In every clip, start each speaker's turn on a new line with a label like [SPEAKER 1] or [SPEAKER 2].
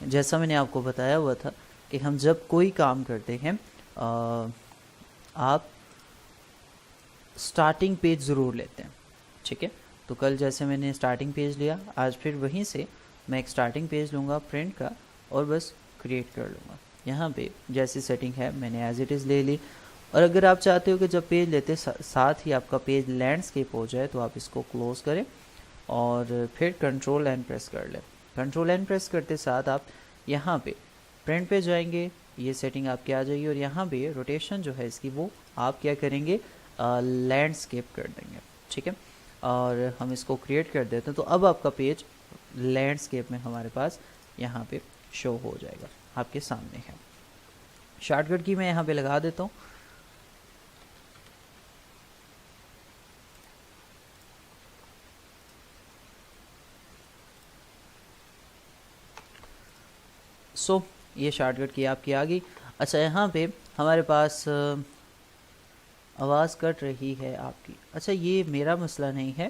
[SPEAKER 1] जैसा मैंने आपको बताया हुआ था कि हम जब कोई काम करते हैं आप स्टार्टिंग पेज ज़रूर लेते हैं, ठीक है। तो कल जैसे मैंने स्टार्टिंग पेज लिया, आज फिर वहीं से मैं एक स्टार्टिंग पेज लूँगा प्रिंट का और बस क्रिएट कर लूँगा। यहाँ पे जैसी सेटिंग है मैंने एज इट इज़ ले ली। और अगर आप चाहते हो कि जब पेज लेते साथ ही आपका पेज लैंडस्केप हो जाए तो आप इसको क्लोज़ करें और फिर कंट्रोल एन प्रेस कर लें। कंट्रोल एन प्रेस करते साथ आप यहाँ पे प्रिंट पे जाएंगे, ये सेटिंग आपकी आ जाएगी और यहाँ पे रोटेशन जो है इसकी वो आप क्या करेंगे, लैंडस्केप कर देंगे, ठीक है। और हम इसको क्रिएट कर देते हैं तो अब आपका पेज लैंडस्केप में हमारे पास यहाँ पे शो हो जाएगा, आपके सामने है। शॉर्टकट की मैं यहाँ पे लगा देता हूँ। ये शॉर्टकट की आपकी आ गई। अच्छा, यहाँ पे हमारे पास आवाज़ कट रही है आपकी। अच्छा, ये मेरा मसला नहीं है,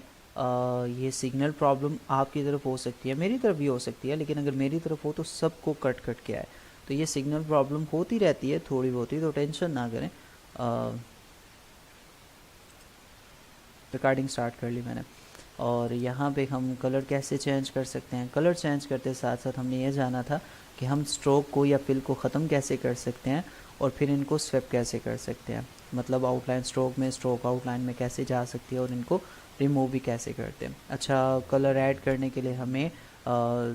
[SPEAKER 1] ये सिग्नल प्रॉब्लम आपकी तरफ हो सकती है, मेरी तरफ भी हो सकती है, लेकिन अगर मेरी तरफ हो तो सबको कट कट के आए। तो ये सिग्नल प्रॉब्लम होती रहती है थोड़ी बहुत ही, तो टेंशन ना करें। रिकॉर्डिंग स्टार्ट कर ली मैंने। और यहाँ पे हम कलर कैसे चेंज कर सकते हैं, कलर चेंज करते साथ साथ हमने ये जाना था कि हम स्ट्रोक को या फिल को ख़त्म कैसे कर सकते हैं और फिर इनको स्वेप कैसे कर सकते हैं। मतलब आउटलाइन स्ट्रोक में स्ट्रोक आउटलाइन में कैसे जा सकती है और इनको रिमूव भी कैसे करते हैं। अच्छा, कलर ऐड करने के लिए हमें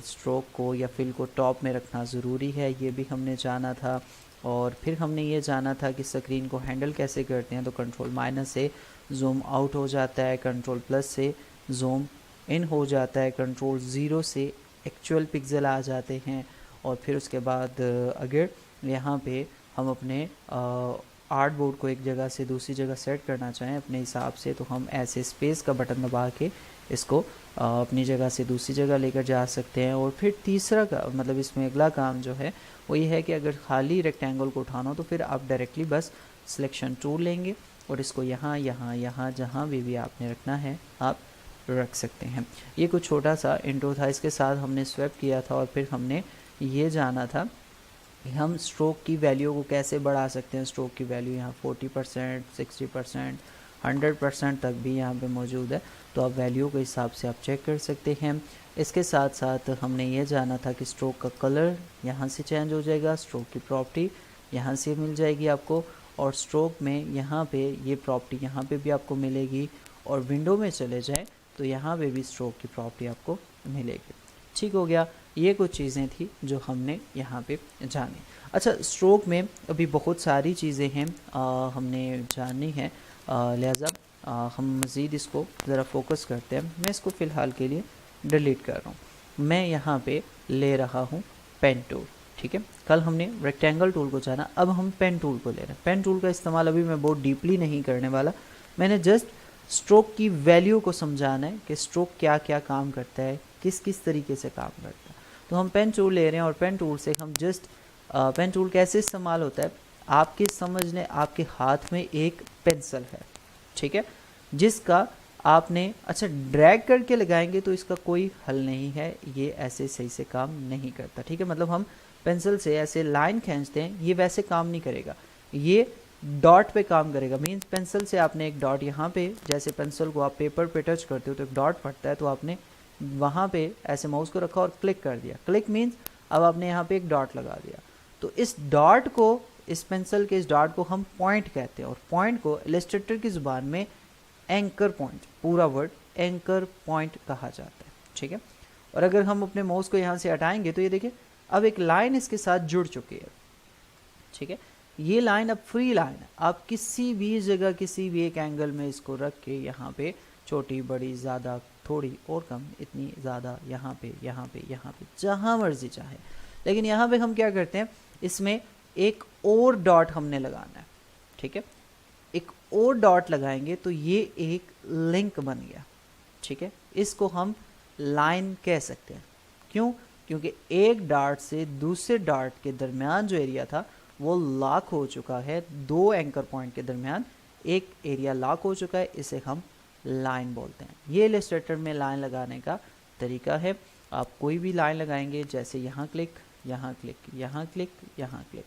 [SPEAKER 1] स्ट्रोक को या फिल को टॉप में रखना ज़रूरी है, ये भी हमने जाना था। और फिर हमने ये जाना था कि स्क्रीन को हैंडल कैसे करते हैं। तो कंट्रोल माइनस से जूम आउट हो जाता है, कंट्रोल प्लस से जूम इन हो जाता है, कंट्रोल ज़ीरो से एक्चुअल पिक्सल आ जाते हैं। और फिर उसके बाद अगर यहाँ पे हम अपने आर्ट बोर्ड को एक जगह से दूसरी जगह सेट करना चाहें अपने हिसाब से, तो हम ऐसे स्पेस का बटन दबा के इसको अपनी जगह से दूसरी जगह लेकर जा सकते हैं। और फिर तीसरा का मतलब इसमें अगला काम जो है वो ये है कि अगर खाली रेक्टेंगल को उठाना हो तो फिर आप डायरेक्टली बस सिलेक्शन टूल लेंगे और इसको यहाँ यहाँ यहाँ जहाँ भी आपने रखना है आप रख सकते हैं। ये कुछ छोटा सा इंट्रो था, इसके साथ हमने स्वैप किया था और फिर हमने ये जाना था कि हम स्ट्रोक की वैल्यू को कैसे बढ़ा सकते हैं। स्ट्रोक की वैल्यू यहाँ 40%, 60%, 100% तक भी यहाँ पे मौजूद है, तो आप वैल्यू के हिसाब से आप चेक कर सकते हैं। इसके साथ साथ हमने ये जाना था कि स्ट्रोक का कलर यहाँ से चेंज हो जाएगा, स्ट्रोक की प्रॉपर्टी यहाँ से मिल जाएगी आपको, और स्ट्रोक में यहाँ पे ये प्रॉपर्टी यहाँ पे भी आपको मिलेगी, और विंडो में चले जाए तो यहाँ पे भी स्ट्रोक की प्रॉपर्टी आपको मिलेगी। ठीक हो गया, ये कुछ चीज़ें थी जो हमने यहाँ पे जानी। अच्छा, स्ट्रोक में अभी बहुत सारी चीज़ें हैं हमने जाननी है, लिहाजा हम मज़ीद इसको ज़रा फोकस करते हैं। मैं इसको फ़िलहाल के लिए डिलीट कर रहा हूँ। मैं यहाँ पे ले रहा हूँ पेन टूल, ठीक है। कल हमने रेक्टेंगल टूल को जाना, अब हम पेन टूल को ले रहे हैं। पेन टूल का इस्तेमाल अभी मैं बहुत डीपली नहीं करने वाला, मैंने जस्ट स्ट्रोक की वैल्यू को समझाना है कि स्ट्रोक क्या क्या काम करता है, किस किस तरीके से काम करता है। तो हम पेन टूल ले रहे हैं और पेन टूल से हम जस्ट पेन टूल कैसे इस्तेमाल होता है आपके समझने, आपके हाथ में एक पेंसिल है, ठीक है, जिसका आपने अच्छा ड्रैग करके लगाएंगे तो इसका कोई हल नहीं है, ये ऐसे सही से काम नहीं करता, ठीक है। मतलब हम पेंसिल से ऐसे लाइन खींचते हैं, ये वैसे काम नहीं करेगा, ये डॉट पे काम करेगा। मीन्स पेंसिल से आपने एक डॉट यहाँ पे, जैसे पेंसिल को आप पेपर पे टच करते हो तो एक डॉट पड़ता है, तो आपने वहाँ पे ऐसे माउस को रखा और क्लिक कर दिया। क्लिक मीन्स अब आपने यहाँ पे एक डॉट लगा दिया। तो इस डॉट को, इस पेंसिल के इस डॉट को हम पॉइंट कहते हैं, और पॉइंट को इलस्ट्रेटर की ज़ुबान में एंकर पॉइंट, पूरा वर्ड एंकर पॉइंट कहा जाता है, ठीक है। और अगर हम अपने माउस को यहाँ से हटाएंगे तो ये देखिए अब एक लाइन इसके साथ जुड़ चुकी है, ठीक है। ये लाइन अब फ्री लाइन है, आप किसी भी जगह किसी भी एक एंगल में इसको रख के यहाँ पे छोटी बड़ी ज़्यादा थोड़ी और कम, इतनी ज़्यादा, यहाँ पे यहाँ पे यहाँ पे जहाँ मर्जी चाहे। लेकिन यहाँ पे हम क्या करते हैं, इसमें एक और डॉट हमने लगाना है, ठीक है। एक और डॉट लगाएंगे तो ये एक लिंक बन गया, ठीक है। इसको हम लाइन कह सकते हैं। क्यों? क्योंकि एक डॉट से दूसरे डॉट के दरमियान जो एरिया था वो लॉक हो चुका है, दो एंकर पॉइंट के दरमियान एक एरिया लॉक हो चुका है, इसे हम लाइन बोलते हैं। ये इलस्ट्रेटर में लाइन लगाने का तरीका है। आप कोई भी लाइन लगाएंगे, जैसे यहाँ क्लिक, यहाँ क्लिक, यहाँ क्लिक, यहाँ क्लिक,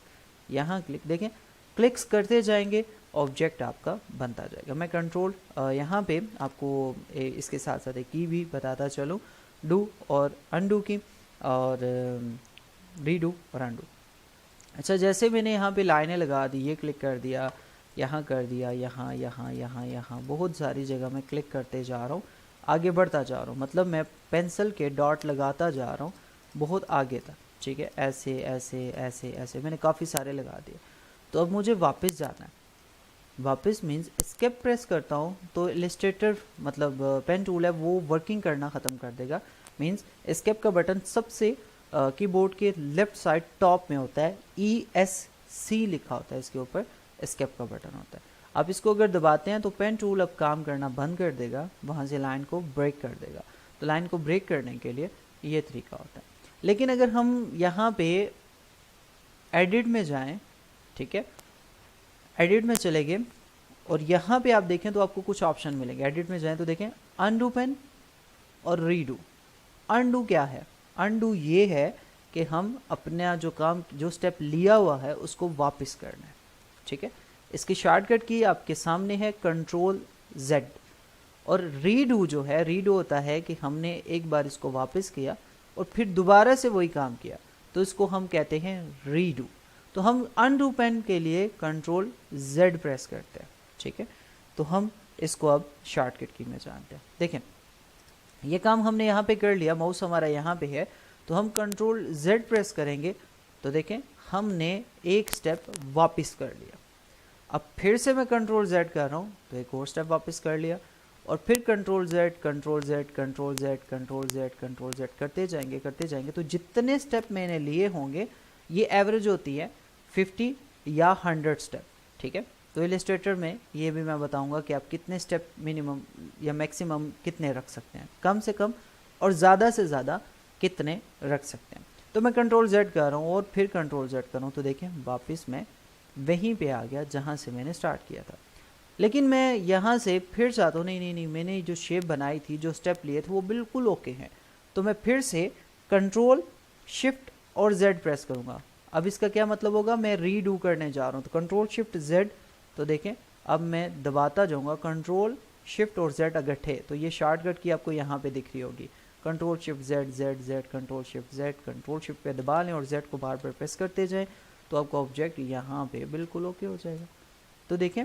[SPEAKER 1] यहाँ क्लिक, देखें क्लिक्स करते जाएंगे, ऑब्जेक्ट आपका बनता जाएगा। मैं कंट्रोल यहाँ पे आपको इसके साथ साथ एक की भी बताता चलूँ, डू और अनडू की, और रीडू और अनडू। अच्छा, जैसे मैंने यहाँ पे लाइनें लगा दी, ये क्लिक कर दिया, यहाँ कर दिया, यहाँ यहाँ यहाँ यहाँ, बहुत सारी जगह मैं क्लिक करते जा रहा हूँ, आगे बढ़ता जा रहा हूँ, मतलब मैं पेंसिल के डॉट लगाता जा रहा हूँ बहुत आगे तक, ठीक है, ऐसे ऐसे ऐसे ऐसे मैंने काफ़ी सारे लगा दिए। तो अब मुझे वापस जाना है, वापस मीन्स एस्केप प्रेस करता हूँ तो इलस्ट्रेटर मतलब पेन टूल है वो वर्किंग करना ख़त्म कर देगा। मीन्स एस्केप का बटन सबसे कीबोर्ड के लेफ्ट साइड टॉप में होता है, ESC लिखा होता है इसके ऊपर, एस्केप का बटन होता है। आप इसको अगर दबाते हैं तो पेन टूल अब काम करना बंद कर देगा, वहाँ से लाइन को ब्रेक कर देगा। तो लाइन को ब्रेक करने के लिए ये तरीका होता है। लेकिन अगर हम यहाँ पे एडिट में जाएं, ठीक है, एडिट में चले गए और यहाँ पे आप देखें तो आपको कुछ ऑप्शन मिलेंगे। एडिट में जाएं तो देखें अनडू पेन और रीडू। अनडू क्या है? अनडू ये है कि हम अपना जो काम, जो स्टेप लिया हुआ है उसको वापस करना है, ठीक है। इसकी शॉर्टकट की आपके सामने है कंट्रोल Z। और रीडू जो है, रीडू होता है कि हमने एक बार इसको वापस किया और फिर दोबारा से वही काम किया, तो इसको हम कहते हैं रीडू। तो हम अनडू पेन के लिए कंट्रोल Z प्रेस करते हैं, ठीक है। तो हम इसको अब शॉर्टकट की में जानते हैं। देखें ये काम हमने यहाँ पे कर लिया, माउस हमारा यहाँ पे है, तो हम कंट्रोल Z प्रेस करेंगे तो देखें हमने एक स्टेप वापस कर लिया। अब फिर से मैं कंट्रोल Z कर रहा हूँ तो एक और स्टेप वापस कर लिया, और फिर control Z, control Z, control Z, control Z, control Z करते जाएंगे। तो जितने स्टेप मैंने लिए होंगे ये एवरेज होती है 50 या 100 स्टेप, ठीक है। तो इलस्ट्रेटर में ये भी मैं बताऊंगा कि आप कितने स्टेप मिनिमम या मैक्सिमम कितने रख सकते हैं, कम से कम और ज़्यादा से ज़्यादा कितने रख सकते हैं। तो मैं कंट्रोल Z कर रहा हूँ और फिर कंट्रोल Z कर रहा हूँ, तो देखें वापस मैं वहीं पे आ गया जहाँ से मैंने स्टार्ट किया था। लेकिन मैं यहाँ से फिर चाहता हूँ, नहीं, मैंने जो शेप बनाई थी, जो स्टेप लिए थे वो बिल्कुल ओके हैं, तो मैं फिर से कंट्रोल शिफ्ट और Z प्रेस करूँगा। अब इसका क्या मतलब होगा, मैं रीडू करने जा रहा हूँ, तो कंट्रोल शिफ्ट Z, तो देखें अब मैं दबाता जाऊँगा कंट्रोल शिफ्ट और Z इकट्ठे, तो ये शॉर्टकट की आपको यहाँ पे दिख रही होगी, control shift Z, control shift Z, control shift पे दबा लें और Z को बार बार प्रेस करते जाएं, तो आपका ऑब्जेक्ट यहाँ पे बिल्कुल ओके हो जाएगा। तो देखें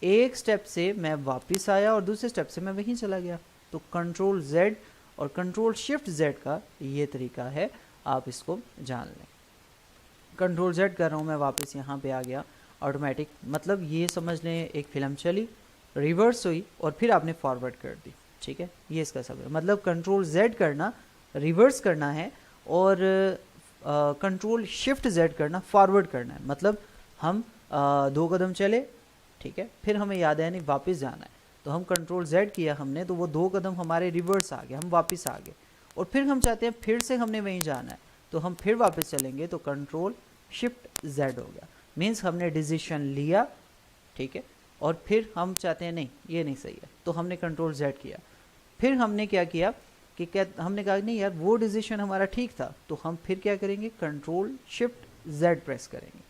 [SPEAKER 1] एक स्टेप से मैं वापस आया और दूसरे स्टेप से मैं वहीं चला गया। तो कंट्रोल Z और कंट्रोल शिफ्ट Z का ये तरीका है, आप इसको जान लें। कंट्रोल Z कर रहा हूँ मैं, वापस यहाँ पे आ गया ऑटोमेटिक, मतलब ये समझ लें एक फिल्म चली, रिवर्स हुई और फिर आपने फॉरवर्ड कर दी, ठीक है। ये इसका सब है, मतलब कंट्रोल Z करना रिवर्स करना है और कंट्रोल शिफ्ट Z करना फॉरवर्ड करना है। मतलब हम 2 कदम चले, ठीक है, फिर हमें याद है नहीं वापस जाना है, तो हम कंट्रोल Z किया हमने, तो वो 2 कदम हमारे रिवर्स आ गए, हम वापस आ गए, और फिर हम चाहते हैं फिर से हमने वहीं जाना है, तो हम फिर वापस चलेंगे, तो कंट्रोल शिफ्ट Z हो गया। मीन्स हमने डिसीजन लिया, ठीक है, और फिर हम चाहते हैं नहीं ये नहीं सही है, तो हमने कंट्रोल Z किया। फिर हमने क्या किया कि हमने कहा नहीं यार वो डिसीजन हमारा ठीक था, तो हम फिर क्या करेंगे, कंट्रोल शिफ्ट Z प्रेस करेंगे।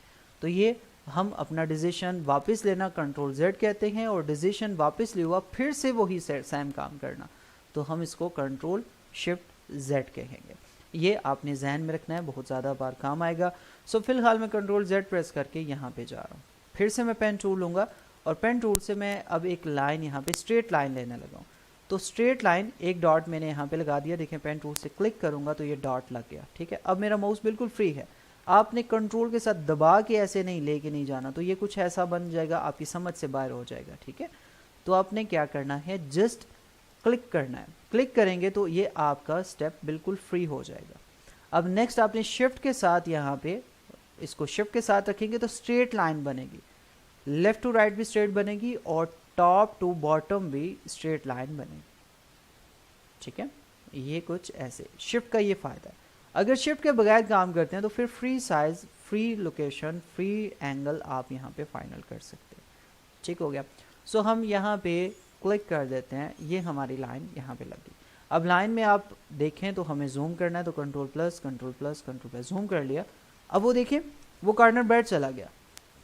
[SPEAKER 1] तो ये हम अपना डिसीजन वापस लेना कंट्रोल Z कहते हैं, और डिसीजन वापस लिया हुआ फिर से वही सेम काम करना, तो हम इसको कंट्रोल शिफ्ट Z कहेंगे। ये आपने जहन में रखना है, बहुत ज़्यादा बार काम आएगा। सो फिलहाल मैं कंट्रोल Z प्रेस करके यहाँ पे जा रहा हूँ, फिर से मैं पेन टूल लूँगा और पेन टूल से मैं अब एक लाइन यहाँ पे स्ट्रेट लाइन लेने लगा हूँ। तो स्ट्रेट लाइन एक डॉट मैंने यहाँ पे लगा दिया, देखें पेन टूल से क्लिक करूँगा तो ये डॉट लग गया, ठीक है। अब मेरा माउस बिल्कुल फ्री है, आपने कंट्रोल के साथ दबा के ऐसे नहीं लेके नहीं जाना, तो ये कुछ ऐसा बन जाएगा, आपकी समझ से बाहर हो जाएगा, ठीक है। तो आपने क्या करना है, जस्ट क्लिक करना है, क्लिक करेंगे तो ये आपका स्टेप बिल्कुल फ्री हो जाएगा। अब नेक्स्ट आपने शिफ्ट के साथ यहाँ पे इसको शिफ्ट के साथ रखेंगे तो स्ट्रेट लाइन बनेगी, लेफ्ट टू राइट भी स्ट्रेट बनेगी और टॉप टू बॉटम भी स्ट्रेट लाइन बनेगी, ठीक है। ये कुछ ऐसे शिफ्ट का ये फ़ायदा है। अगर शिफ्ट के बगैर काम करते हैं तो फिर free size, free location, free angle आप यहाँ पे फाइनल कर सकते हैं, ठीक हो गया। सो हम यहाँ पे क्लिक कर देते हैं, ये हमारी लाइन यहाँ पे लगी। अब लाइन में आप देखें तो हमें जूम करना है, तो control plus control plus control plus, zoom कर लिया। अब वो देखिए वो कॉर्नर बैठ चला गया,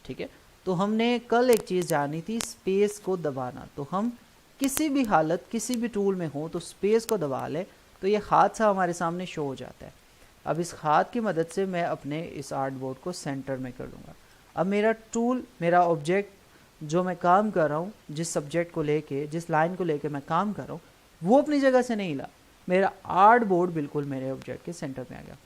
[SPEAKER 1] ठीक है। तो हमने कल एक चीज़ जानी थी, स्पेस को दबाना। तो हम किसी भी हालत किसी भी टूल में हो तो स्पेस को दबा लें तो ये हादसा हमारे सामने शो हो जाता है। अब इस हाथ की मदद से मैं अपने इस आर्ट बोर्ड को सेंटर में कर लूँगा। अब मेरा टूल, मेरा ऑब्जेक्ट जो मैं काम कर रहा हूँ, जिस सब्जेक्ट को लेके, जिस लाइन को लेके मैं काम कर रहा हूँ, वो अपनी जगह से नहीं हिला, मेरा आर्ट बोर्ड बिल्कुल मेरे ऑब्जेक्ट के सेंटर में आ गया।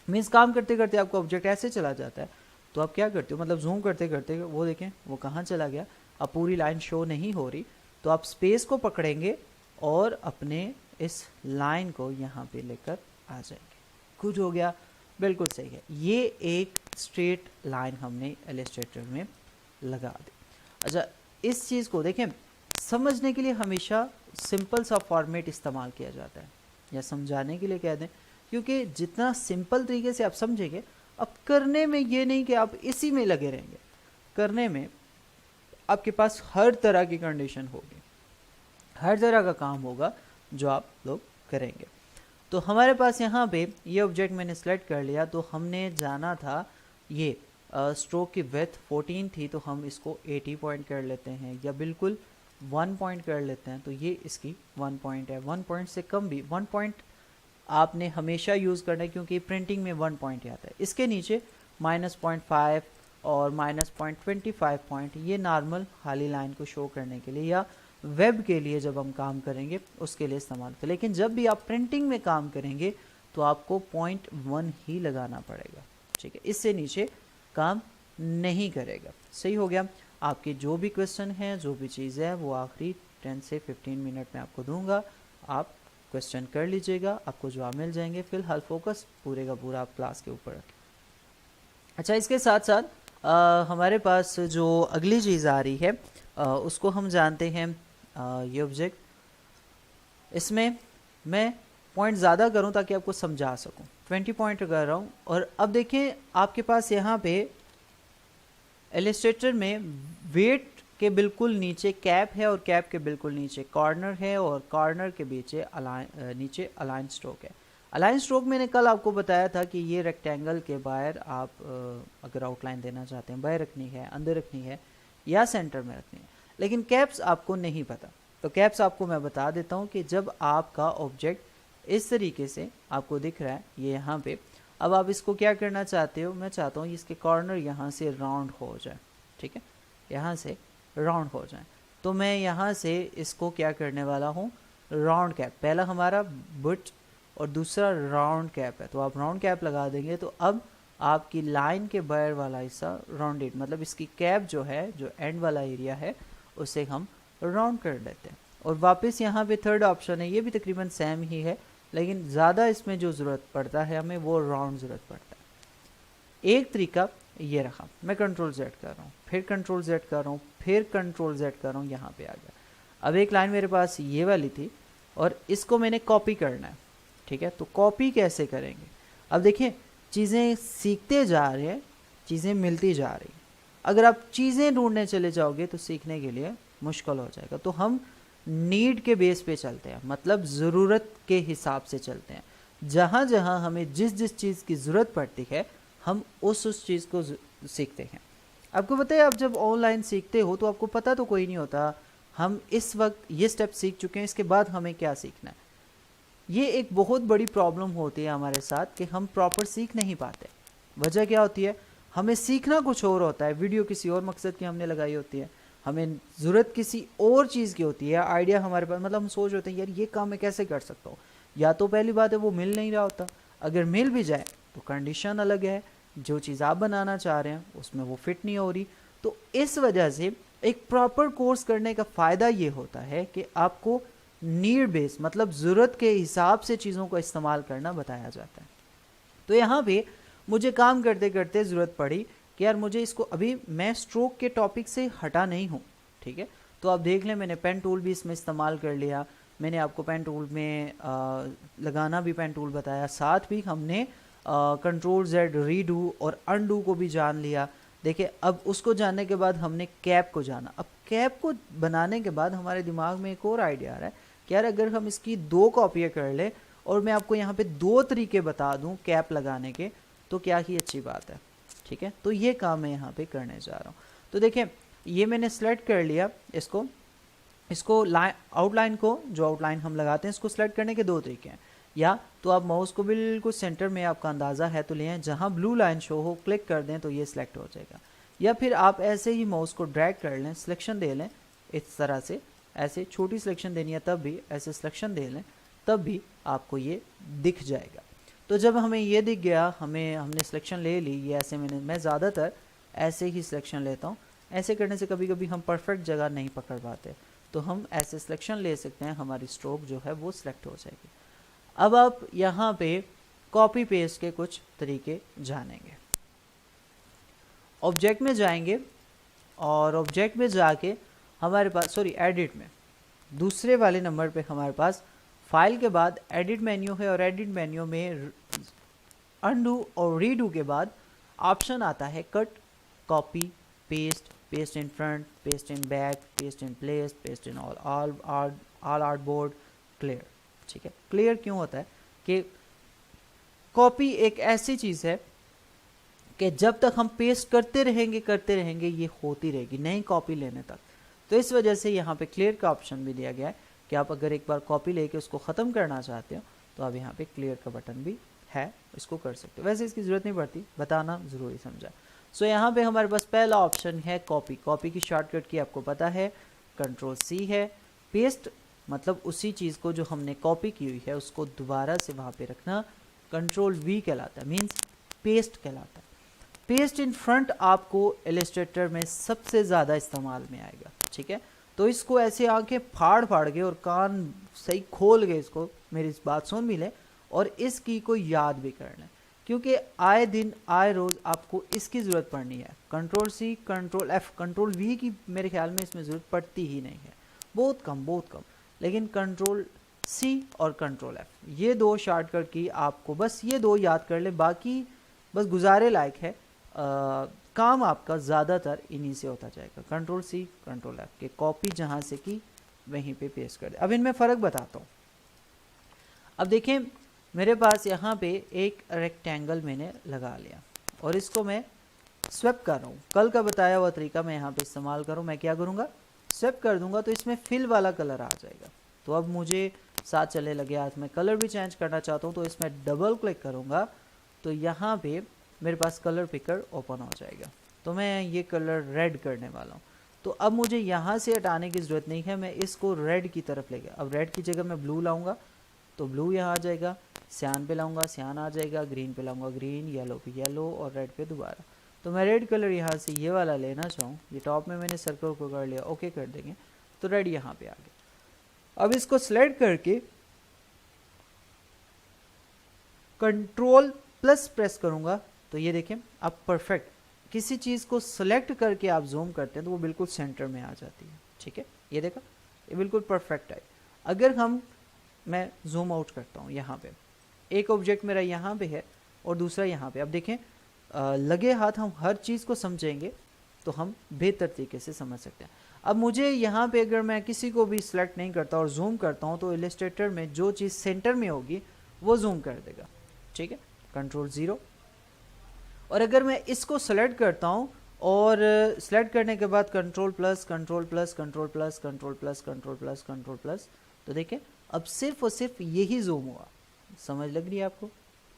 [SPEAKER 1] मीन्स काम करते करते आपका ऑब्जेक्ट ऐसे चला जाता है, तो आप क्या करते हो, मतलब जूम करते करते वो देखें वो कहाँ चला गया, अब पूरी लाइन शो नहीं हो रही, तो आप स्पेस को पकड़ेंगे और अपने इस लाइन को यहाँ पे लेकर आ जाएंगे। कुछ हो गया, बिल्कुल सही है। ये एक स्ट्रेट लाइन हमने इलस्ट्रेटर में लगा दी। अच्छा, इस चीज़ को देखें, समझने के लिए हमेशा सिंपल सा फॉर्मेट इस्तेमाल किया जाता है, या समझाने के लिए कह दें, क्योंकि जितना सिंपल तरीके से आप समझेंगे, अब करने में ये नहीं कि आप इसी में लगे रहेंगे, करने में आपके पास हर तरह की कंडीशन होगी, हर तरह का काम होगा जो आप लोग करेंगे। तो हमारे पास यहाँ पे ये ऑब्जेक्ट मैंने सेलेक्ट कर लिया, तो हमने जाना था ये स्ट्रोक की विड्थ 14 थी, तो हम इसको 80 पॉइंट कर लेते हैं, या बिल्कुल 1 पॉइंट कर लेते हैं। तो ये इसकी 1 पॉइंट है, 1 पॉइंट से कम भी, 1 पॉइंट आपने हमेशा यूज़ करना है क्योंकि प्रिंटिंग में 1 पॉइंट ही आता है। इसके नीचे -0.5 और -0.25 पॉइंट, ये नॉर्मल खाली लाइन को शो करने के लिए या वेब के लिए जब हम काम करेंगे उसके लिए इस्तेमाल करें। लेकिन जब भी आप प्रिंटिंग में काम करेंगे तो आपको 0.1 ही लगाना पड़ेगा, ठीक है, इससे नीचे काम नहीं करेगा। सही हो गया। आपके जो भी क्वेश्चन हैं, जो भी चीज़ है, वो आखिरी 10 से 15 मिनट में आपको दूंगा, आप क्वेश्चन कर लीजिएगा, आपको जवाब मिल जाएंगे। फिलहाल फोकस पूरे का पूरा आप क्लास के ऊपर रखें। अच्छा, इसके साथ साथ हमारे पास जो अगली चीज़ आ रही है उसको हम जानते हैं, ये ऑब्जेक्ट, इसमें मैं पॉइंट ज़्यादा करूं ताकि आपको समझा सकूं, 20 पॉइंट कर रहा हूं। और अब देखें आपके पास यहाँ पे इलस्ट्रेटर में वेट के बिल्कुल नीचे कैप है और कैप के बिल्कुल नीचे कॉर्नर है और कॉर्नर के नीचे अलाइन स्ट्रोक है। अलाइन स्ट्रोक मैंने कल आपको बताया था कि ये रेक्टेंगल के बाहर आप अगर आउटलाइन देना चाहते हैं, बाहर रखनी है, अंदर रखनी है या सेंटर में रखनी है, लेकिन कैप्स आपको नहीं पता। तो कैप्स आपको मैं बता देता हूँ कि जब आपका ऑब्जेक्ट इस तरीके से आपको दिख रहा है, ये यहाँ पे, अब आप इसको क्या करना चाहते हो, मैं चाहता हूँ इसके कॉर्नर यहाँ से राउंड हो जाए, ठीक है, यहाँ से राउंड हो जाए। तो मैं यहाँ से इसको क्या करने वाला हूँ, राउंड कैप, पहला हमारा बुट और दूसरा राउंड कैप है, तो आप राउंड कैप लगा देंगे तो अब आपकी लाइन के बाहर वाला हिस्सा राउंडेड, मतलब इसकी कैप जो है, जो एंड वाला एरिया है, उसे हम राउंड कर लेते हैं। और वापस यहाँ पे थर्ड ऑप्शन है, ये भी तकरीबन सेम ही है, लेकिन ज़्यादा इसमें जो ज़रूरत पड़ता है हमें वो राउंड ज़रूरत पड़ता है। एक तरीका ये रखा, मैं कंट्रोल Z कर रहा हूँ, फिर कंट्रोल Z कर रहा हूँ, फिर कंट्रोल Z कर रहा हूँ, यहाँ पे आ गया। अब एक लाइन मेरे पास ये वाली थी और इसको मैंने कॉपी करना है, ठीक है। तो कॉपी कैसे करेंगे, अब देखिए चीज़ें सीखते जा रहे हैं, चीज़ें मिलती जा रही हैं। अगर आप चीज़ें ढूंढने चले जाओगे तो सीखने के लिए मुश्किल हो जाएगा। तो हम नीड के बेस पे चलते हैं, मतलब ज़रूरत के हिसाब से चलते हैं। जहाँ जहाँ हमें जिस जिस चीज़ की ज़रूरत पड़ती है हम उस चीज़ को सीखते हैं। आपको पता है, आप जब ऑनलाइन सीखते हो तो आपको पता तो कोई नहीं होता हम इस वक्त ये स्टेप सीख चुके हैं, इसके बाद हमें क्या सीखना है। ये एक बहुत बड़ी प्रॉब्लम होती है हमारे साथ कि हम प्रॉपर सीख नहीं पाते। वजह क्या होती है, हमें सीखना कुछ और होता है, वीडियो किसी और मकसद की हमने लगाई होती है, हमें ज़रूरत किसी और चीज़ की होती है, आइडिया हमारे पास, मतलब हम सोच होते हैं यार ये काम मैं कैसे कर सकता हूँ, या तो पहली बात है वो मिल नहीं रहा होता, अगर मिल भी जाए तो कंडीशन अलग है, जो चीज़ आप बनाना चाह रहे हैं उसमें वो फिट नहीं हो रही। तो इस वजह से एक प्रॉपर कोर्स करने का फ़ायदा ये होता है कि आपको नीड बेस, मतलब ज़रूरत के हिसाब से चीज़ों को इस्तेमाल करना बताया जाता है। तो यहाँ पे मुझे काम करते करते ज़रूरत पड़ी कि यार मुझे इसको, अभी मैं स्ट्रोक के टॉपिक से हटा नहीं हूँ, ठीक है। तो आप देख लें मैंने पेन टूल भी इसमें इस्तेमाल कर लिया, मैंने आपको पेन टूल में लगाना भी पेन टूल बताया, साथ भी हमने कंट्रोल Z रीडू और अनडू को भी जान लिया। देखिए अब उसको जानने के बाद हमने कैप को जाना। अब कैप को बनाने के बाद हमारे दिमाग में एक और आइडिया आ रहा है कि यार अगर हम इसकी 2 कॉपियाँ कर ले और मैं आपको यहाँ पे 2 तरीके बता दूँ कैप लगाने के, तो क्या ही अच्छी बात है। ठीक है, तो ये काम मैं यहाँ पे करने जा रहा हूँ। तो देखें, ये मैंने सेलेक्ट कर लिया इसको आउटलाइन को, जो आउटलाइन हम लगाते हैं, इसको सेलेक्ट करने के 2 तरीके हैं। या तो आप माउस को बिल्कुल सेंटर में, आपका अंदाज़ा है तो लें, जहाँ ब्लू लाइन शो हो क्लिक कर दें तो ये सिलेक्ट हो जाएगा। या फिर आप ऐसे ही माउस को ड्रैग कर लें, सिलेक्शन दे लें इस तरह से, ऐसे छोटी सिलेक्शन देनी है तब भी ऐसे सिलेक्शन दे लें, तब भी आपको ये दिख जाएगा। तो जब हमें ये दिख गया, हमने सिलेक्शन ले ली, ये ऐसे मैं ज़्यादातर ऐसे ही सिलेक्शन लेता हूँ। ऐसे करने से कभी कभी हम परफेक्ट जगह नहीं पकड़ पाते, तो हम ऐसे सिलेक्शन ले सकते हैं, हमारी स्ट्रोक जो है वो सिलेक्ट हो जाएगी। अब आप यहाँ पे कॉपी पेस्ट के कुछ तरीके जानेंगे। ऑब्जेक्ट में जाएंगे और ऑब्जेक्ट में जाके हमारे पास एडिट में दूसरे वाले नंबर पे हमारे पास फाइल के बाद एडिट मेन्यू है, और एडिट मेन्यू में अनडू और रीडू के बाद ऑप्शन आता है cut, copy, paste, paste in front, paste in back, paste in place, paste in all artboard, clear. ठीक है, क्लियर क्यों होता है कि कॉपी एक ऐसी चीज़ है कि जब तक हम पेस्ट करते रहेंगे ये होती रहेगी, नई कॉपी लेने तक। तो इस वजह से यहाँ पे क्लियर का ऑप्शन भी दिया गया है कि आप अगर एक बार कॉपी लेके उसको ख़त्म करना चाहते हो तो आप यहाँ पे क्लियर का बटन भी है, इसको कर सकते हो। वैसे इसकी ज़रूरत नहीं पड़ती, बताना ज़रूरी समझा। सो यहाँ पे हमारे पास पहला ऑप्शन है कॉपी की शॉर्टकट की आपको पता है, Ctrl+C है। पेस्ट मतलब उसी चीज़ को जो हमने कॉपी की हुई है उसको दोबारा से वहाँ पे रखना, Ctrl+V कहलाता है, मीन्स पेस्ट कहलाता है। पेस्ट इन फ्रंट आपको इलस्ट्रेटर में सबसे ज़्यादा इस्तेमाल में आएगा। ठीक है, तो इसको ऐसे आंखें फाड़ के और कान सही खोल के इसको मेरी इस बात सुन भी लें और इस की को याद भी कर लें, क्योंकि आए दिन आए रोज़ आपको इसकी ज़रूरत पड़नी है। Ctrl+C, Ctrl+F, Ctrl+V की मेरे ख्याल में इसमें ज़रूरत पड़ती ही नहीं है, बहुत कम। लेकिन Ctrl+C और Ctrl+F ये 2 शॉर्टकट की आपको बस ये 2 याद कर ले, बाकी बस गुजारे लायक है। काम आपका ज़्यादातर इन्हीं से होता जाएगा, Ctrl+C, Ctrl+F के कॉपी जहाँ से की वहीं पे पेस्ट कर दे। अब इनमें फ़र्क बताता हूँ। अब देखें, मेरे पास यहाँ पे एक रेक्टेंगल मैंने लगा लिया और इसको मैं स्वेप कर रहा हूँ। कल का बताया हुआ तरीका मैं यहाँ पे इस्तेमाल करूँ, मैं क्या करूँगा, स्वेप कर दूंगा तो इसमें फिल वाला कलर आ जाएगा। तो अब मुझे साथ चले लगे हाथ में कलर भी चेंज करना चाहता हूँ, तो इसमें डबल क्लिक करूँगा तो यहाँ पे मेरे पास कलर पिकर ओपन हो जाएगा। तो मैं ये कलर रेड करने वाला हूँ। तो अब मुझे यहाँ से हटाने की ज़रूरत नहीं है, मैं इसको रेड की तरफ ले गया। अब रेड की जगह मैं ब्लू लाऊंगा तो ब्लू यहाँ आ जाएगा, सियान पे लाऊंगा सियान आ जाएगा, ग्रीन पे लाऊंगा ग्रीन, येलो पे येलो और रेड पे दोबारा। तो मैं रेड कलर यहाँ से ये वाला लेना चाहूँ, ये टॉप में मैंने सर्कल को कर लिया, ओके कर देंगे तो रेड यहाँ पे आ गया। अब इसको सेलेक्ट करके Ctrl+ प्रेस करूँगा तो ये देखें अब परफेक्ट, किसी चीज़ को सेलेक्ट करके आप जूम करते हैं तो वो बिल्कुल सेंटर में आ जाती है। ठीक है, ये देखा, ये बिल्कुल परफेक्ट है। अगर मैं जूम आउट करता हूँ, यहाँ पे एक ऑब्जेक्ट मेरा यहाँ पे है और दूसरा यहाँ पे, अब देखें लगे हाथ हम हर चीज़ को समझेंगे तो हम बेहतर तरीके से समझ सकते हैं। अब मुझे यहाँ पे अगर मैं किसी को भी सिलेक्ट नहीं करता और जूम करता हूँ तो इलस्ट्रेटर में जो चीज़ सेंटर में होगी वो जूम कर देगा। ठीक है, Ctrl+0। और अगर मैं इसको सेलेक्ट करता हूँ और सेलेक्ट करने के बाद Ctrl+, तो देखें अब सिर्फ और सिर्फ यही जूम हुआ। समझ लग रही है आपको?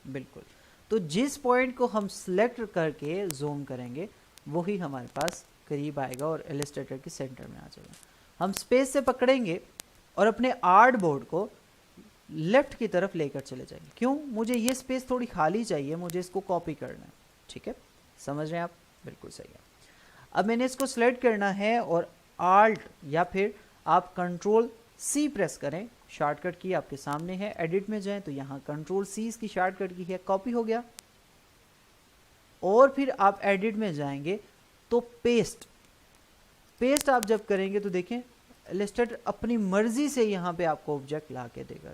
[SPEAKER 1] बिल्कुल। तो जिस पॉइंट को हम सिलेक्ट करके जूम करेंगे वही हमारे पास करीब आएगा और इलस्ट्रेटर के सेंटर में आ जाएगा। हम स्पेस से पकड़ेंगे और अपने आर्ट बोर्ड को लेफ्ट की तरफ लेकर चले जाएंगे। क्यों? मुझे ये स्पेस थोड़ी खाली चाहिए, मुझे इसको कॉपी करना है। ठीक है, समझ रहे हैं आप? बिल्कुल सही है। अब मैंने इसको सिलेक्ट करना है और आल्ट या फिर आप Ctrl+C प्रेस करें, शॉर्टकट की आपके सामने है। एडिट में जाएं तो यहाँ Ctrl+C इसकी शॉर्टकट की है, कॉपी हो गया। और फिर आप एडिट में जाएंगे तो पेस्ट आप जब करेंगे तो देखें इलस्ट्रेटर अपनी मर्जी से यहाँ पे आपको ऑब्जेक्ट ला के देगा।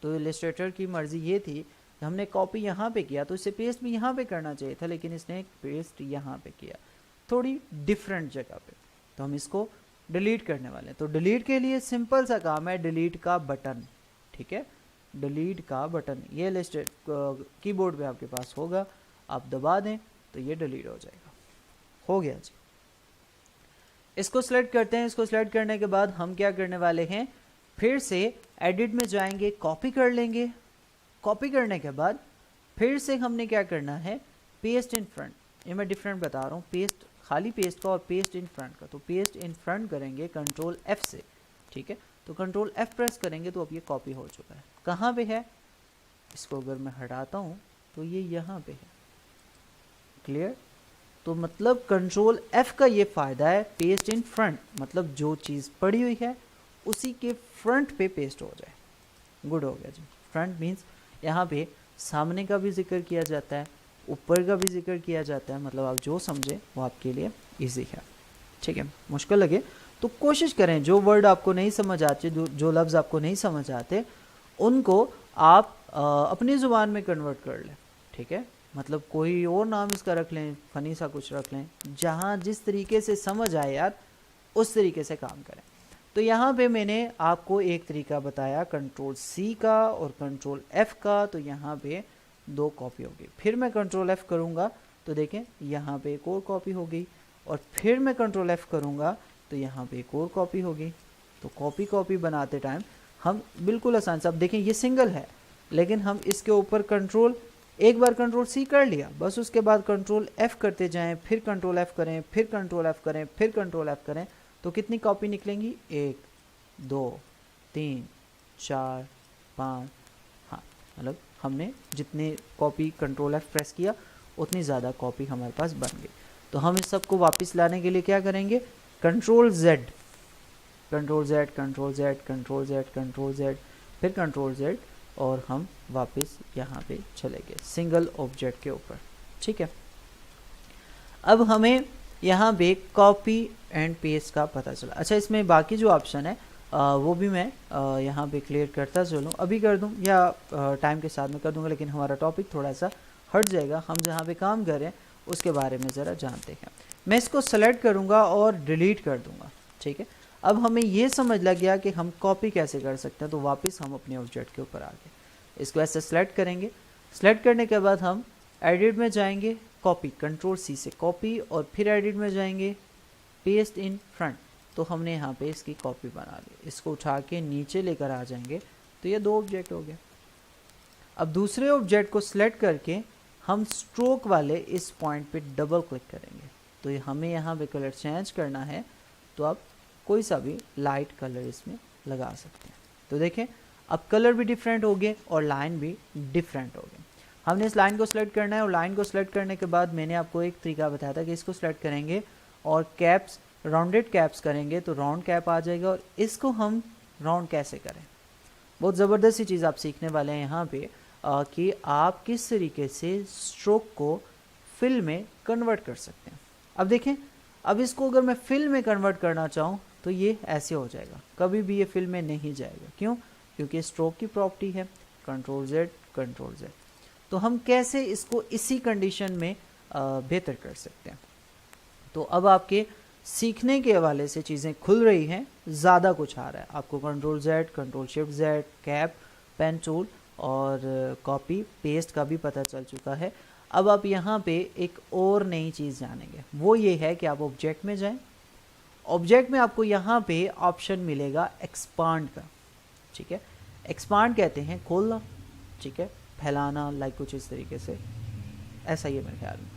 [SPEAKER 1] तो इलस्ट्रेटर की मर्जी ये थी कि हमने कॉपी यहाँ पे किया तो इसे पेस्ट भी यहाँ पे करना चाहिए था, लेकिन इसने पेस्ट यहाँ पे किया थोड़ी डिफरेंट जगह पे। तो हम इसको डिलीट करने वाले हैं। तो डिलीट के लिए सिंपल सा काम है, डिलीट का बटन, ठीक है, डिलीट का बटन ये लिस्ट कीबोर्ड पे आपके पास होगा, आप दबा दें तो ये डिलीट हो जाएगा। हो गया जी। इसको सिलेक्ट करते हैं। इसको सिलेक्ट करने के बाद हम क्या करने वाले हैं, फिर से एडिट में जाएंगे, कॉपी कर लेंगे। कॉपी करने के बाद फिर से हमने क्या करना है, पेस्ट इन फ्रंट, ये मैं डिफरेंट बता रहा हूँ, पेस्ट खाली पेस्ट का और पेस्ट इन फ्रंट का। तो पेस्ट इन फ्रंट करेंगे कंट्रोल F से, ठीक है, तो कंट्रोल F प्रेस करेंगे तो अब ये कॉपी हो चुका है। कहाँ पे है, इसको अगर मैं हटाता हूँ तो ये यहाँ पे है, क्लियर। तो मतलब कंट्रोल F का ये फ़ायदा है, पेस्ट इन फ्रंट, मतलब जो चीज़ पड़ी हुई है उसी के फ्रंट पे पेस्ट हो जाए। गुड हो गया जी। फ्रंट मीन्स यहाँ पे सामने का भी जिक्र किया जाता है, ऊपर का भी जिक्र किया जाता है, मतलब आप जो समझे वो आपके लिए इजी है, ठीक है। मुश्किल लगे तो कोशिश करें, जो वर्ड आपको नहीं समझ आते, जो लफ्ज़ आपको नहीं समझ आते, उनको आप अपनी ज़ुबान में कन्वर्ट कर लें, ठीक है। मतलब कोई और नाम इसका रख लें, फ़नी सा कुछ रख लें, जहाँ जिस तरीके से समझ आए यार उस तरीके से काम करें। तो यहाँ पे मैंने आपको एक तरीका बताया कंट्रोल C का और कंट्रोल F का, तो यहाँ पे 2 कॉपी होगी। फिर मैं कंट्रोल F करूँगा तो देखें यहाँ पे एक और कॉपी हो गई, और फिर मैं कंट्रोल F करूँगा तो यहाँ पे एक और कॉपी होगी। तो कॉपी कॉपी बनाते टाइम हम बिल्कुल आसान से, अब देखें ये सिंगल है, लेकिन हम इसके ऊपर एक बार कंट्रोल C कर लिया, बस उसके बाद कंट्रोल F करते जाएं, फिर कंट्रोल F करें, फिर कंट्रोल F करें, फिर कंट्रोल F करें, तो कितनी कॉपी निकलेंगी, 1 2 3 4 5, हाँ, मतलब हमने जितने कॉपी कंट्रोल F प्रेस किया उतनी ज़्यादा कॉपी हमारे पास बन गई। तो हम इस सब को वापस लाने के लिए क्या करेंगे, control Z, control Z, control Z, control Z, control Z, फिर कंट्रोल Z, और हम वापस यहाँ पे चले गए सिंगल ऑब्जेक्ट के ऊपर, ठीक है। अब हमें यहाँ पे कॉपी एंड पेस्ट का पता चला। अच्छा, इसमें बाकी जो ऑप्शन है वो भी मैं यहाँ पे क्लियर करता चलूँ, अभी कर दूँ या टाइम के साथ में कर दूँगा, लेकिन हमारा टॉपिक थोड़ा सा हट जाएगा। हम जहाँ पे काम कर रहे हैं उसके बारे में ज़रा जानते हैं। मैं इसको सेलेक्ट करूँगा और डिलीट कर दूँगा, ठीक है। अब हमें ये समझ लग गया कि हम कॉपी कैसे कर सकते हैं, तो वापस हम अपने ऑब्जेक्ट के ऊपर आ गए। इसको ऐसे सेलेक्ट करेंगे, सेलेक्ट करने के बाद हम एडिट में जाएंगे, कॉपी, कंट्रोल C से कॉपी, और फिर एडिट में जाएंगे, पेस्ट इन फ्रंट, तो हमने यहाँ पे इसकी कॉपी बना ली। इसको उठा के नीचे लेकर आ जाएंगे तो ये 2 ऑब्जेक्ट हो गए। अब दूसरे ऑब्जेक्ट को सिलेक्ट करके हम स्ट्रोक वाले इस पॉइंट पे डबल क्लिक करेंगे, तो हमें यहाँ पे कलर चेंज करना है, तो आप कोई सा भी लाइट कलर इसमें लगा सकते हैं। तो देखें अब कलर भी डिफरेंट हो गए और लाइन भी डिफरेंट हो गए। हमने इस लाइन को सिलेक्ट करना है, और लाइन को सिलेक्ट करने के बाद मैंने आपको एक तरीका बताया था कि इसको सिलेक्ट करेंगे और कैप्स, राउंडेड कैप्स करेंगे तो राउंड कैप आ जाएगा। और इसको हम राउंड कैसे करें, बहुत ज़बरदस्त सी चीज़ आप सीखने वाले हैं यहाँ पे, कि आप किस तरीके से स्ट्रोक को फिल में कन्वर्ट कर सकते हैं। अब देखें, अब इसको अगर मैं फिल में कन्वर्ट करना चाहूँ तो ये ऐसे हो जाएगा, कभी भी ये फिल में नहीं जाएगा। क्यों? क्योंकि स्ट्रोक की प्रॉपर्टी है कंट्रोल Z, कंट्रोल Z। तो हम कैसे इसको इसी कंडीशन में बेहतर कर सकते हैं। तो अब आपके सीखने के हवाले से चीज़ें खुल रही हैं, ज़्यादा कुछ आ रहा है आपको। Control Z, control shift Z, cap, pen tool और कॉपी पेस्ट का भी पता चल चुका है। अब आप यहाँ पे एक और नई चीज़ जानेंगे, वो ये है कि आप ऑब्जेक्ट में जाएं। ऑब्जेक्ट में आपको यहाँ पे ऑप्शन मिलेगा एक्सपांड का, ठीक है। एक्सपांड कहते हैं खोलना, ठीक है, फैलाना, लाइक कुछ इस तरीके से, ऐसा ही है मेरे ख्याल में।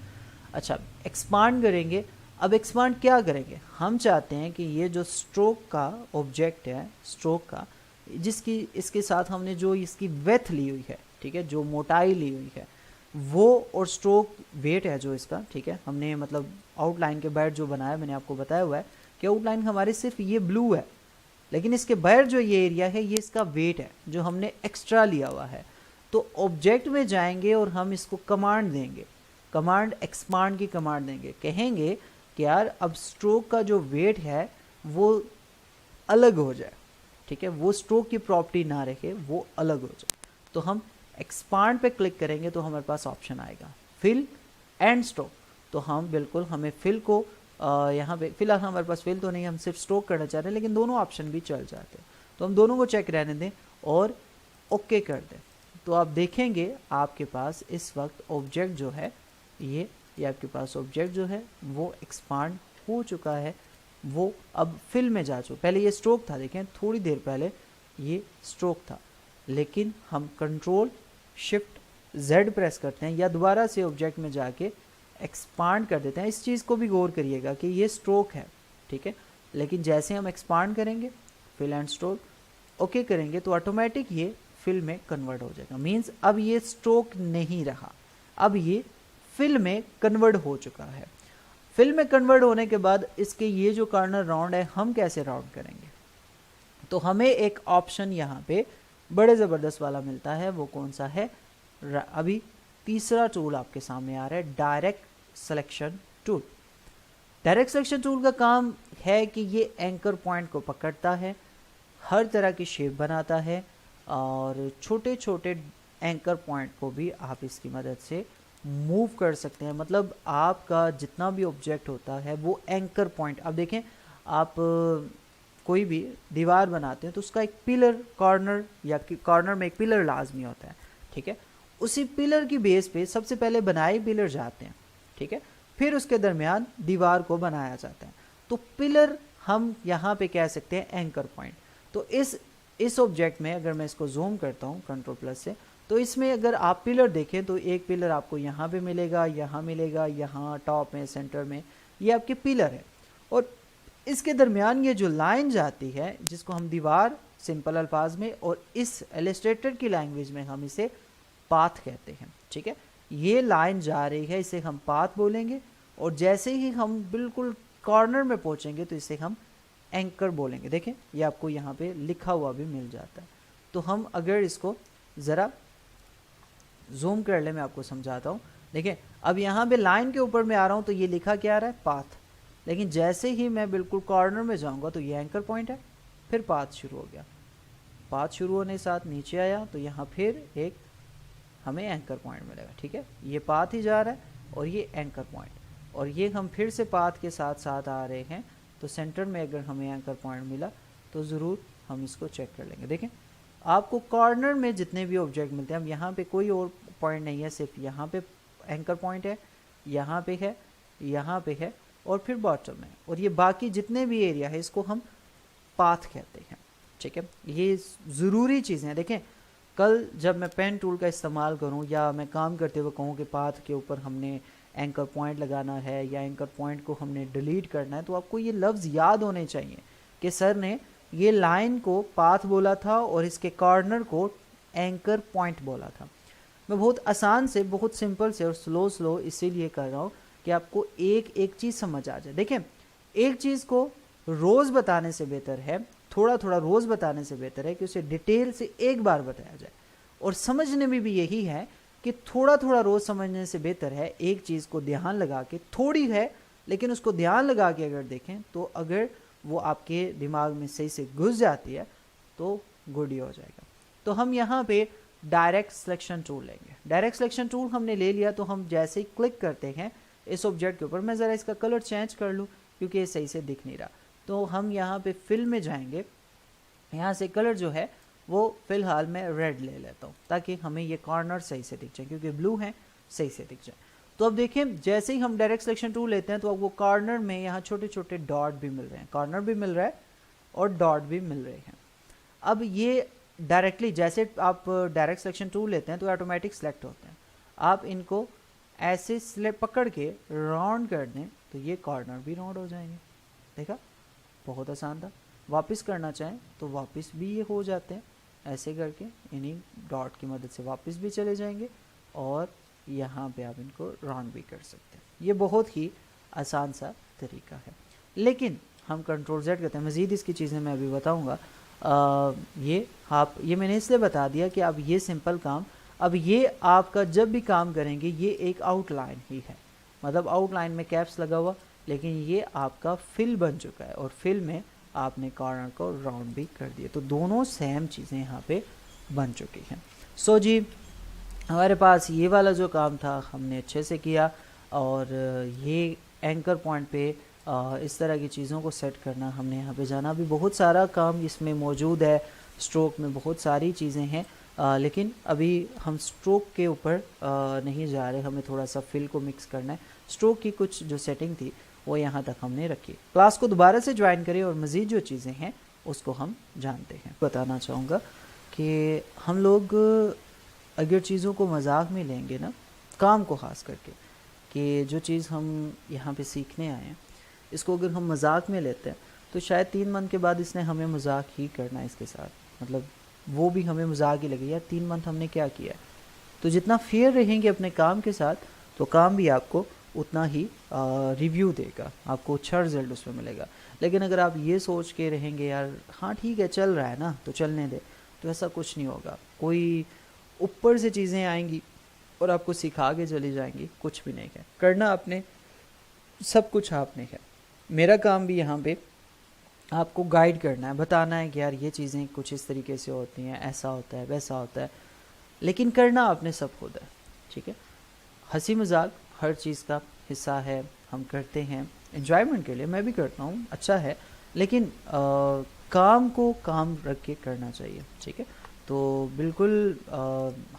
[SPEAKER 1] अच्छा, एक्सपांड करेंगे। अब एक्सपांड क्या करेंगे, हम चाहते हैं कि ये जो स्ट्रोक का ऑब्जेक्ट है, स्ट्रोक का, जिसकी इसके साथ हमने जो इसकी वेथ ली हुई है, ठीक है, जो मोटाई ली हुई है वो, और स्ट्रोक वेट है जो इसका, ठीक है, हमने मतलब आउटलाइन के बाहर जो बनाया, मैंने आपको बताया हुआ है कि आउटलाइन हमारे सिर्फ ये ब्लू है, लेकिन इसके बाहर जो ये एरिया है ये इसका वेट है जो हमने एक्स्ट्रा लिया हुआ है। तो ऑब्जेक्ट में जाएंगे और हम इसको कमांड देंगे, कमांड एक्सपांड की कमांड देंगे, कहेंगे कि यार अब स्ट्रोक का जो वेट है वो अलग हो जाए, ठीक है, वो स्ट्रोक की प्रॉपर्टी ना रखे, वो अलग हो जाए। तो हम एक्सपांड पे क्लिक करेंगे तो हमारे पास ऑप्शन आएगा फिल एंड स्ट्रोक। तो हम बिल्कुल, हमें फिल को यहाँ पे फिलहाल हमारे पास फिल तो नहीं, हम सिर्फ स्ट्रोक करना चाह रहे हैं, लेकिन दोनों ऑप्शन भी चल जाते हैं। तो हम दोनों को चेक रहने दें और ओके कर दें। तो आप देखेंगे आपके पास इस वक्त ऑब्जेक्ट जो है ये आपके पास ऑब्जेक्ट जो है वो एक्सपांड हो चुका है, वो अब फिल में जा चुका। पहले ये स्ट्रोक था, देखें थोड़ी देर पहले ये स्ट्रोक था, लेकिन हम कंट्रोल शिफ्ट Z प्रेस करते हैं या दोबारा से ऑब्जेक्ट में जाके एक्सपांड कर देते हैं। इस चीज़ को भी गौर करिएगा कि ये स्ट्रोक है, ठीक है, लेकिन जैसे हम एक्सपांड करेंगे फिल एंड स्ट्रोक ओके करेंगे तो ऑटोमेटिक ये फिल में कन्वर्ट हो जाएगा। मींस अब ये स्ट्रोक नहीं रहा, अब ये फिल में कन्वर्ट हो चुका है। फिल में कन्वर्ट होने के बाद इसके ये जो कॉर्नर राउंड है हम कैसे राउंड करेंगे, तो हमें एक ऑप्शन यहाँ पे बड़े ज़बरदस्त वाला मिलता है। वो कौन सा है, अभी तीसरा टूल आपके सामने आ रहा है, direct selection tool. Direct selection tool का काम है कि ये एंकर पॉइंट को पकड़ता है, हर तरह की शेप बनाता है और छोटे छोटे एंकर पॉइंट को भी आप इसकी मदद से मूव कर सकते हैं। मतलब आपका जितना भी ऑब्जेक्ट होता है वो एंकर पॉइंट, अब देखें आप कोई भी दीवार बनाते हैं तो उसका एक पिलर कॉर्नर या कॉर्नर में एक पिलर लाजमी होता है, ठीक है। उसी पिलर की बेस पे सबसे पहले बनाए पिलर जाते हैं, ठीक है, फिर उसके दरमियान दीवार को बनाया जाता है। तो पिलर हम यहाँ पे कह सकते हैं एंकर पॉइंट। तो इस ऑब्जेक्ट में अगर मैं इसको जूम करता हूँ कंट्रोल प्लस से, तो इसमें अगर आप पिलर देखें तो एक पिलर आपको यहाँ पे मिलेगा, यहाँ मिलेगा, यहाँ टॉप में, सेंटर में, ये आपके पिलर है। और इसके दरमियान ये जो लाइन जाती है जिसको हम दीवार सिंपल अल्फाज में और इस इलस्ट्रेटर की लैंग्वेज में हम इसे पाथ कहते हैं, ठीक है। ये लाइन जा रही है, इसे हम पाथ बोलेंगे और जैसे ही हम बिल्कुल कॉर्नर में पहुंचेंगे तो इसे हम एंकर बोलेंगे। देखें ये आपको यहाँ पे लिखा हुआ भी मिल जाता है। तो हम अगर इसको ज़रा जूम कर ले, मैं आपको समझाता हूँ। देखिए अब यहाँ पे लाइन के ऊपर मैं आ रहा हूँ तो ये लिखा क्या आ रहा है, पाथ, लेकिन जैसे ही मैं बिल्कुल कॉर्नर में जाऊँगा तो ये एंकर पॉइंट है, फिर पाथ शुरू हो गया। पाथ शुरू होने के साथ नीचे आया तो यहाँ फिर एक हमें एंकर पॉइंट मिलेगा, ठीक है। ये पाथ ही जा रहा है और ये एंकर पॉइंट, और ये हम फिर से पाथ के साथ साथ आ रहे हैं। तो सेंटर में अगर हमें एंकर पॉइंट मिला तो ज़रूर हम इसको चेक कर लेंगे। देखें आपको कॉर्नर में जितने भी ऑब्जेक्ट मिलते हैं, अब यहाँ पे कोई और पॉइंट नहीं है, सिर्फ यहाँ पे एंकर पॉइंट है, यहाँ पे है, यहाँ पे है और फिर बॉटम है, और ये बाकी जितने भी एरिया है इसको हम पाथ कहते हैं, ठीक है। ये ज़रूरी चीज़ें हैं। देखें कल जब मैं पेन टूल का इस्तेमाल करूं या मैं काम करते हुए कहूं कि पाथ के ऊपर हमने एंकर पॉइंट लगाना है या एंकर पॉइंट को हमने डिलीट करना है, तो आपको ये लफ्ज़ याद होने चाहिए कि सर ने ये लाइन को पाथ बोला था और इसके कॉर्नर को एंकर पॉइंट बोला था। मैं बहुत आसान से, बहुत सिंपल से और स्लो इसीलिए कर रहा हूँ कि आपको एक एक चीज़ समझ आ जाए। देखें एक चीज़ को रोज़ बताने से बेहतर है, थोड़ा थोड़ा रोज़ बताने से बेहतर है कि उसे डिटेल से एक बार बताया जाए। और समझने में भी यही है कि थोड़ा थोड़ा रोज़ समझने से बेहतर है एक चीज़ को ध्यान लगा के, थोड़ी है लेकिन उसको ध्यान लगा के अगर देखें तो अगर वो आपके दिमाग में सही से घुस जाती है तो गुड ही हो जाएगा। तो हम यहाँ पे डायरेक्ट सिलेक्शन टूल लेंगे। डायरेक्ट सिलेक्शन टूल हमने ले लिया तो हम जैसे ही क्लिक करते हैं इस ऑब्जेक्ट के ऊपर, मैं ज़रा इसका कलर चेंज कर लूँ क्योंकि ये सही से दिख नहीं रहा, तो हम यहाँ पे फिल में जाएंगे। यहाँ से कलर जो है वो फ़िलहाल मैं रेड ले लेता हूँ ताकि हमें ये कॉर्नर सही से दिख जाए, क्योंकि ब्लू है सही से दिख जाए। तो अब देखें जैसे ही हम डायरेक्ट सिलेक्शन टूल लेते हैं तो अब वो कॉर्नर में यहाँ छोटे छोटे डॉट भी मिल रहे हैं, कॉर्नर भी मिल रहा है और डॉट भी मिल रहे हैं। अब ये डायरेक्टली जैसे आप डायरेक्ट सिलेक्शन टूल लेते हैं तो ऑटोमेटिक सेलेक्ट होते हैं। आप इनको ऐसे स्लेप पकड़ के राउंड कर दें तो ये कॉर्नर भी राउंड हो जाएंगे। देखा बहुत आसान था। वापस करना चाहें तो वापस भी ये हो जाते हैं, ऐसे करके इन्हीं डॉट की मदद से वापस भी चले जाएंगे और यहाँ पे आप इनको राउंड भी कर सकते हैं। ये बहुत ही आसान सा तरीका है, लेकिन हम कंट्रोल Z करते हैं। मज़ीद इसकी चीज़ें मैं अभी बताऊँगा। ये मैंने इसलिए बता दिया कि अब ये सिंपल काम, अब ये आपका जब भी काम करेंगे ये एक आउटलाइन ही है, मतलब आउटलाइन में कैप्स लगा हुआ, लेकिन ये आपका फिल बन चुका है और फिल में आपने कॉर्नर को राउंड भी कर दिया। तो दोनों सेम चीज़ें यहाँ पे बन चुकी हैं। सो जी हमारे पास ये वाला जो काम था हमने अच्छे से किया और ये एंकर पॉइंट पे इस तरह की चीज़ों को सेट करना हमने यहाँ पे जाना। अभी बहुत सारा काम इसमें मौजूद है, स्ट्रोक में बहुत सारी चीज़ें हैं, लेकिन अभी हम स्ट्रोक के ऊपर नहीं जा रहे, हमें थोड़ा सा फिल को मिक्स करना है। स्ट्रोक की कुछ जो सेटिंग थी वो यहाँ तक हमने रखी। क्लास को दोबारा से ज्वाइन करें और मज़ीद जो चीज़ें हैं उसको हम जानते हैं। बताना चाहूँगा कि हम लोग अगर चीज़ों को मजाक में लेंगे ना, काम को ख़ास करके, कि जो चीज़ हम यहाँ पे सीखने आए हैं इसको अगर हम मजाक में लेते हैं तो शायद 3 मंथ के बाद इसने हमें मजाक ही करना है इसके साथ, मतलब वो भी हमें मजाक ही लगे, यार 3 मंथ हमने क्या किया है। तो जितना फेयर रहेंगे अपने काम के साथ तो काम भी आपको उतना ही रिव्यू देगा, आपको अच्छा रिजल्ट उसमें मिलेगा। लेकिन अगर आप ये सोच के रहेंगे यार हाँ ठीक है चल रहा है ना तो चलने दे, तो ऐसा कुछ नहीं होगा। कोई ऊपर से चीज़ें आएंगी और आपको सिखा के चली जाएंगी, कुछ भी नहीं है। करना आपने सब कुछ आपने है। मेरा काम भी यहाँ पे आपको गाइड करना है, बताना है कि यार ये चीज़ें कुछ इस तरीके से होती हैं, ऐसा होता है वैसा होता है, लेकिन करना आपने सब खुद है, ठीक है। हंसी मजाक हर चीज़ का हिस्सा है, हम करते हैं एंजॉयमेंट के लिए, मैं भी करता हूँ, अच्छा है, लेकिन काम को काम रख के करना चाहिए, ठीक है। तो बिल्कुल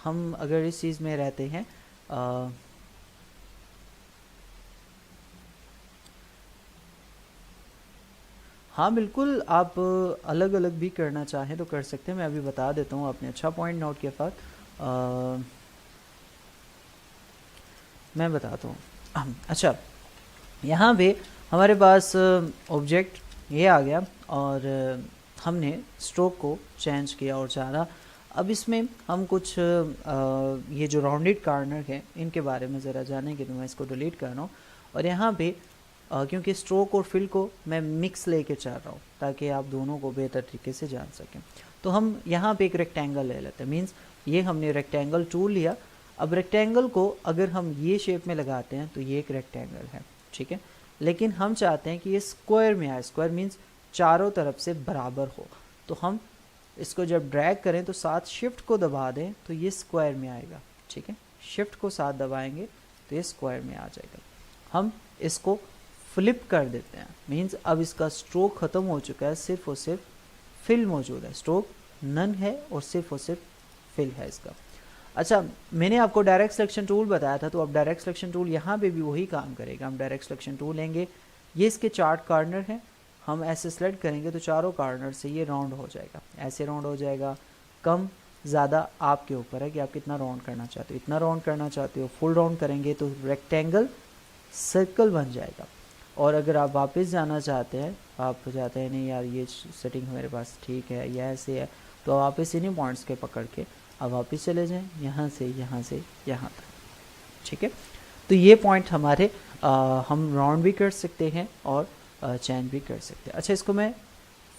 [SPEAKER 1] हम अगर इस चीज़ में रहते हैं हाँ बिल्कुल, आप अलग अलग भी करना चाहें तो कर सकते हैं। मैं अभी बता देता हूँ, आपने अच्छा पॉइंट नोट किया फात। मैं बताता हूँ। अच्छा, यहाँ पे हमारे पास ऑब्जेक्ट ये आ गया और हमने स्ट्रोक को चेंज किया और चाहा। अब इसमें हम कुछ ये जो राउंडेड कार्नर है इनके बारे में ज़रा जानेंगे, तो मैं इसको डिलीट कर रहा हूँ। और यहाँ पे क्योंकि स्ट्रोक और फिल को मैं मिक्स लेके चाह रहा हूँ ताकि आप दोनों को बेहतर तरीके से जान सकें, तो हम यहाँ पे एक रेक्टेंगल ले लेते हैं। मीन्स ये हमने रेक्टेंगल टूल लिया। अब रेक्टेंगल को अगर हम ये शेप में लगाते हैं तो ये एक रेक्टेंगल है, ठीक है। लेकिन हम चाहते हैं कि ये स्क्वायर में आए। स्क्वायर मीन्स चारों तरफ से बराबर हो। तो हम इसको जब ड्रैग करें तो साथ शिफ्ट को दबा दें तो ये स्क्वायर में आएगा, ठीक है। शिफ्ट को साथ दबाएंगे तो ये स्क्वायर में आ जाएगा। हम इसको फ्लिप कर देते हैं, मीन्स अब इसका स्ट्रोक ख़त्म हो चुका है, सिर्फ और सिर्फ फिल मौजूद है, स्ट्रोक नन है और सिर्फ फिल है इसका। अच्छा, मैंने आपको डायरेक्ट सिलेक्शन टूल बताया था, तो अब डायरेक्ट सिलेक्शन टूल यहाँ पे भी वही काम करेगा। हम डायरेक्ट सिलेक्शन टूल लेंगे, ये इसके 4 कार्नर हैं, हम ऐसे सेलेक्ट करेंगे तो चारों कार्नर से ये राउंड हो जाएगा, ऐसे राउंड हो जाएगा। कम ज़्यादा आपके ऊपर है कि आप कितना राउंड करना चाहते हो। इतना राउंड करना चाहते हो, फुल राउंड करेंगे तो रेक्टेंगल सर्कल बन जाएगा। और अगर आप वापस जाना चाहते हैं, आप चाहते हैं नहीं यार ये सेटिंग मेरे पास ठीक है, यह ऐसे है, तो आप वापस इन्हीं पॉइंट्स के पकड़ के अब वापस चले जाएं, यहाँ से यहाँ तक, ठीक है। तो ये पॉइंट हमारे हम राउंड भी कर सकते हैं और चेंज भी कर सकते हैं। अच्छा, इसको मैं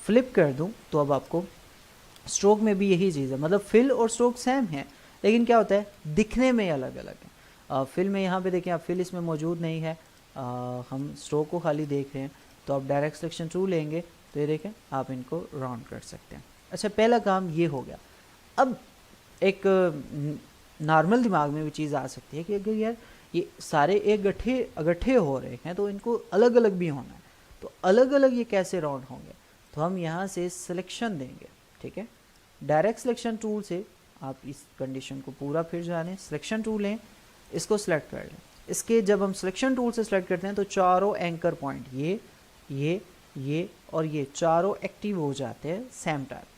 [SPEAKER 1] फ्लिप कर दूं तो अब आपको स्ट्रोक में भी यही चीज़ है, मतलब फिल और स्ट्रोक सेम है, लेकिन क्या होता है दिखने में अलग अलग है। फिल में यहाँ पे देखें आप, फिल इसमें मौजूद नहीं है, हम स्ट्रोक को खाली देख रहे हैं। तो आप डायरेक्ट सिलेक्शन टूल लेंगे तो ये देखें आप इनको राउंड कर सकते हैं। अच्छा, पहला काम ये हो गया। अब एक नॉर्मल दिमाग में भी चीज़ आ सकती है कि अगर यार ये सारे एक इकट्ठे हो रहे हैं तो इनको अलग अलग भी होना है, तो अलग अलग ये कैसे राउंड होंगे। तो हम यहाँ से सिलेक्शन देंगे, ठीक है। डायरेक्ट सिलेक्शन टूल से आप इस कंडीशन को पूरा फिर जाने, सिलेक्शन टूल लें, इसको सिलेक्ट कर लें। इसके जब हम सिलेक्शन टूल से सिलेक्ट करते हैं तो चारों एंकर पॉइंट ये और ये चारों एक्टिव हो जाते हैं सेम टाइम।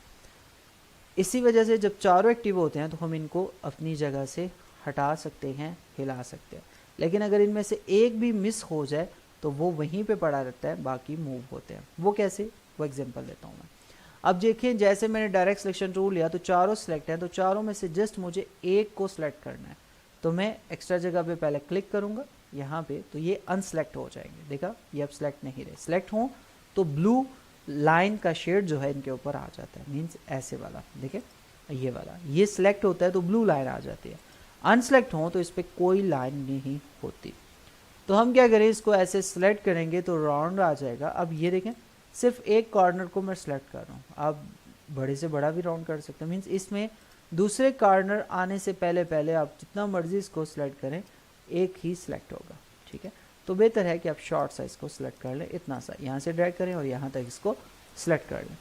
[SPEAKER 1] इसी वजह से जब चारों एक्टिव होते हैं तो हम इनको अपनी जगह से हटा सकते हैं, हिला सकते हैं। लेकिन अगर इनमें से एक भी मिस हो जाए तो वो वहीं पे पड़ा रहता है, बाकी मूव होते हैं। वो कैसे, वो एग्जांपल देता हूँ मैं। अब देखें, जैसे मैंने डायरेक्ट सिलेक्शन टूल लिया तो चारों सिलेक्ट हैं, तो चारों में से जस्ट मुझे एक को सिलेक्ट करना है। तो मैं एक्स्ट्रा जगह पे पहले क्लिक करूँगा यहाँ पे, तो ये अनसेलेक्ट हो जाएंगे। देखा, ये अब सिलेक्ट नहीं रहे। सिलेक्ट हों तो ब्लू लाइन का शेड जो है इनके ऊपर आ जाता है, मीन्स ऐसे वाला, देखिए ये वाला, ये सिलेक्ट होता है तो ब्लू लाइन आ जाती है। अनसेलेक्ट हो तो इस पर कोई लाइन नहीं होती। तो हम क्या करें, इसको ऐसे सिलेक्ट करेंगे तो राउंड आ जाएगा। अब ये देखें, सिर्फ एक कॉर्नर को मैं सिलेक्ट कर रहा हूँ, आप बड़े से बड़ा भी राउंड कर सकते हैं। मीन्स इसमें दूसरे कॉर्नर आने से पहले आप जितना मर्जी इसको सिलेक्ट करें, एक ही सिलेक्ट होगा, ठीक है। तो बेहतर है कि आप शॉर्ट साइज़ को सिलेक्ट कर लें, इतना सा यहाँ से ड्रैग करें और यहाँ तक इसको सिलेक्ट कर लें।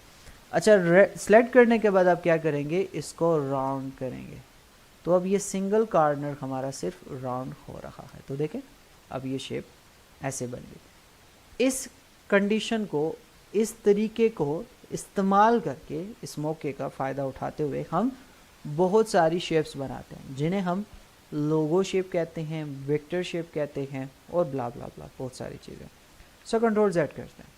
[SPEAKER 1] अच्छा, सेलेक्ट करने के बाद आप क्या करेंगे, इसको राउंड करेंगे। तो अब ये सिंगल कॉर्नर हमारा सिर्फ राउंड हो रहा है। तो देखें अब ये शेप ऐसे बन गई। इस कंडीशन को, इस तरीके को इस्तेमाल करके, इस मौके का फ़ायदा उठाते हुए हम बहुत सारी शेप्स बनाते हैं, जिन्हें हम लोगो शेप कहते हैं, वेक्टर शेप कहते हैं और ब्ला ब्ला ब्ला, बहुत सारी चीज़ें। सो कंट्रोल Z करते हैं।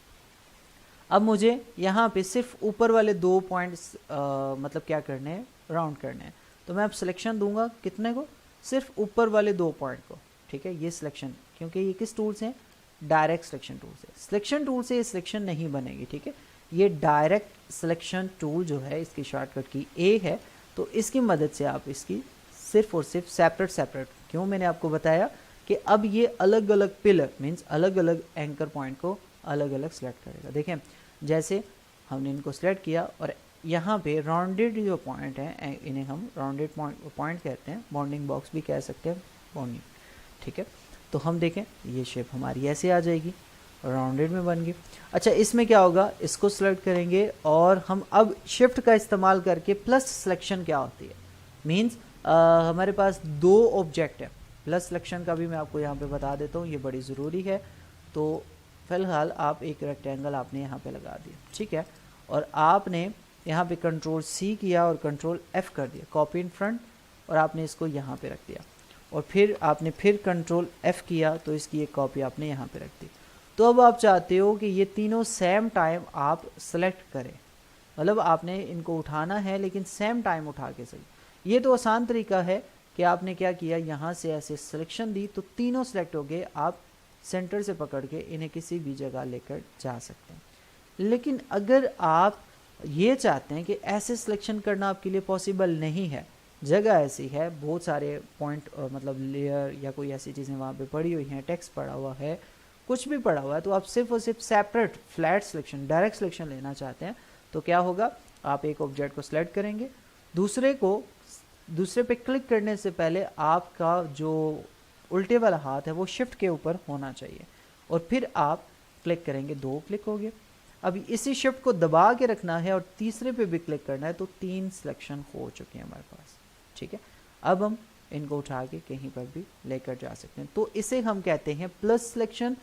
[SPEAKER 1] अब मुझे यहाँ पे सिर्फ ऊपर वाले 2 पॉइंट्स मतलब क्या करने हैं, राउंड करने हैं। तो मैं अब सिलेक्शन दूंगा कितने को, सिर्फ ऊपर वाले 2 पॉइंट को, ठीक है। ये सिलेक्शन, क्योंकि ये किस टूल से है, डायरेक्ट सिलेक्शन टूल से। सिलेक्शन टूल से ये सिलेक्शन नहीं बनेगी, ठीक है। ये डायरेक्ट सिलेक्शन टूल जो है, इसकी शॉर्टकट की A है, तो इसकी मदद से आप इसकी सिर्फ और सिर्फ सेपरेट, क्यों मैंने आपको बताया कि अब ये अलग अलग पिलर मीन्स अलग अलग एंकर पॉइंट को अलग अलग सेलेक्ट करेगा। देखें जैसे हमने इनको सेलेक्ट किया और यहाँ पे राउंडेड जो पॉइंट हैं, इन्हें हम राउंडेड पॉइंट कहते हैं, बाउंडिंग बॉक्स भी कह सकते हैं, बाउंडिंग, ठीक है। तो हम देखें ये शेप हमारी ऐसे आ जाएगी, राउंडेड में बन गई। अच्छा, इसमें क्या होगा, इसको सिलेक्ट करेंगे और हम अब शिफ्ट का इस्तेमाल करके प्लस सिलेक्शन क्या होती है, मीन्स हमारे पास 2 ऑब्जेक्ट है। प्लस सिलेक्शन का भी मैं आपको यहाँ पे बता देता हूँ, ये बड़ी ज़रूरी है। तो फ़िलहाल आप एक रेक्टेंगल आपने यहाँ पे लगा दिया, ठीक है, और आपने यहाँ पे कंट्रोल C किया और कंट्रोल F कर दिया, कॉपी इन फ्रंट, और आपने इसको यहाँ पे रख दिया, और फिर आपने फिर कंट्रोल F किया तो इसकी एक कॉपी आपने यहाँ पे रख दी। तो अब आप चाहते हो कि ये तीनों सेम टाइम आप सेलेक्ट करें, मतलब आपने इनको उठाना है लेकिन सेम टाइम उठा के सही। ये तो आसान तरीका है कि आपने क्या किया, यहाँ से ऐसे सिलेक्शन दी तो तीनों सेलेक्ट हो गए, आप सेंटर से पकड़ के इन्हें किसी भी जगह लेकर जा सकते हैं। लेकिन अगर आप ये चाहते हैं कि ऐसे सिलेक्शन करना आपके लिए पॉसिबल नहीं है, जगह ऐसी है, बहुत सारे पॉइंट मतलब लेयर या कोई ऐसी चीज़ें वहाँ पे पड़ी हुई हैं, टेक्स्ट पड़ा हुआ है, कुछ भी पड़ा हुआ है, तो आप सिर्फ और सिर्फ separate flat selection, direct selection लेना चाहते हैं, तो क्या होगा, आप एक ऑब्जेक्ट को सिलेक्ट करेंगे, दूसरे पे क्लिक करने से पहले आपका जो उल्टे वाला हाथ है वो शिफ्ट के ऊपर होना चाहिए, और फिर आप क्लिक करेंगे, 2 क्लिक हो गए। अभी इसी शिफ्ट को दबा के रखना है और तीसरे पे भी क्लिक करना है, तो 3 सिलेक्शन हो चुके हैं हमारे पास, ठीक है। अब हम इनको उठा के कहीं पर भी लेकर जा सकते हैं। तो इसे हम कहते हैं प्लस सिलेक्शन।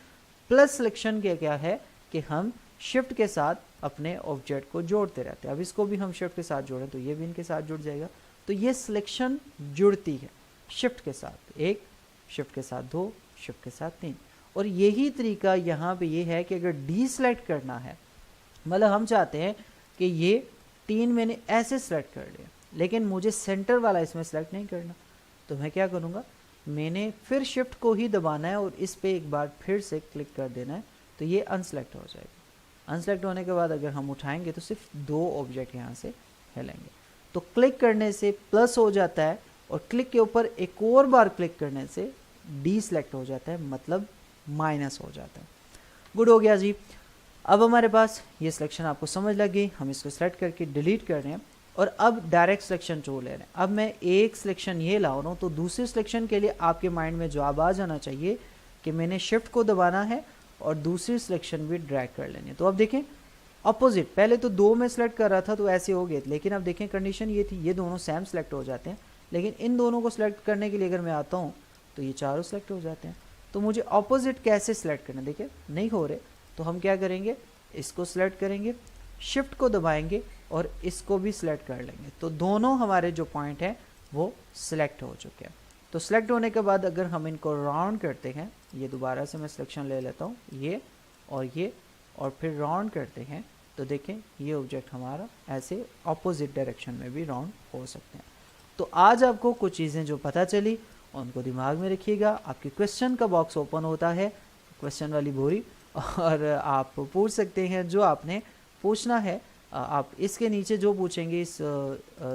[SPEAKER 1] प्लस सिलेक्शन के क्या है कि हम शिफ्ट के साथ अपने ऑब्जेक्ट को जोड़ते रहते हैं। अब इसको भी हम शिफ्ट के साथ जोड़ें तो ये भी इनके साथ जुड़ जाएगा। तो ये सिलेक्शन जुड़ती है शिफ्ट के साथ, 1 शिफ्ट के साथ 2, शिफ्ट के साथ 3। और यही तरीका यहाँ पे ये है कि अगर डी सेलेक्ट करना है, मतलब हम चाहते हैं कि ये 3 मैंने ऐसे सेलेक्ट कर लिया, लेकिन मुझे सेंटर वाला इसमें सेलेक्ट नहीं करना, तो मैं क्या करूँगा, मैंने फिर शिफ्ट को ही दबाना है और इस पर एक बार फिर से क्लिक कर देना है, तो ये अनसेलेक्ट हो जाएगा। अनसेलेक्ट होने के बाद अगर हम उठाएंगे तो सिर्फ 2 ऑब्जेक्ट यहाँ से हिलेंगे। तो क्लिक करने से प्लस हो जाता है और क्लिक के ऊपर एक और बार क्लिक करने से डी सेलेक्ट हो जाता है, मतलब माइनस हो जाता है। गुड हो गया जी। अब हमारे पास ये सिलेक्शन आपको समझ लग गई, हम इसको सेलेक्ट करके डिलीट कर रहे हैं और अब डायरेक्ट सिलेक्शन टूल ले रहे हैं। अब मैं एक सिलेक्शन ये ला रहा हूँ, तो दूसरे सिलेक्शन के लिए आपके माइंड में जवाब आ जाना चाहिए कि मैंने शिफ्ट को दबाना है और दूसरी सिलेक्शन भी ड्रैग कर लेनी है। तो अब देखें अपोजिट, पहले तो 2 में सेलेक्ट कर रहा था तो ऐसे हो गए, लेकिन अब देखें कंडीशन ये थी, ये दोनों सेम सेलेक्ट हो जाते हैं, लेकिन इन दोनों को सिलेक्ट करने के लिए अगर मैं आता हूँ तो ये चारों सेलेक्ट हो जाते हैं। तो मुझे अपोजिट कैसे सिलेक्ट करना, देखिए नहीं हो रहे, तो हम क्या करेंगे, इसको सिलेक्ट करेंगे, शिफ्ट को दबाएंगे और इसको भी सिलेक्ट कर लेंगे, तो दोनों हमारे जो पॉइंट हैं वो सिलेक्ट हो चुके हैं। तो सिलेक्ट होने के बाद अगर हम इनको राउंड करते हैं, ये दोबारा से मैं सिलेक्शन ले लेता हूँ, ये और फिर राउंड करते हैं, तो देखें ये ऑब्जेक्ट हमारा ऐसे ऑपोजिट डायरेक्शन में भी राउंड हो सकते हैं। तो आज आपको कुछ चीज़ें जो पता चली उनको दिमाग में रखिएगा। आपके क्वेश्चन का बॉक्स ओपन होता है, क्वेश्चन वाली बोरी, और आप पूछ सकते हैं जो आपने पूछना है। आप इसके नीचे जो पूछेंगे, इस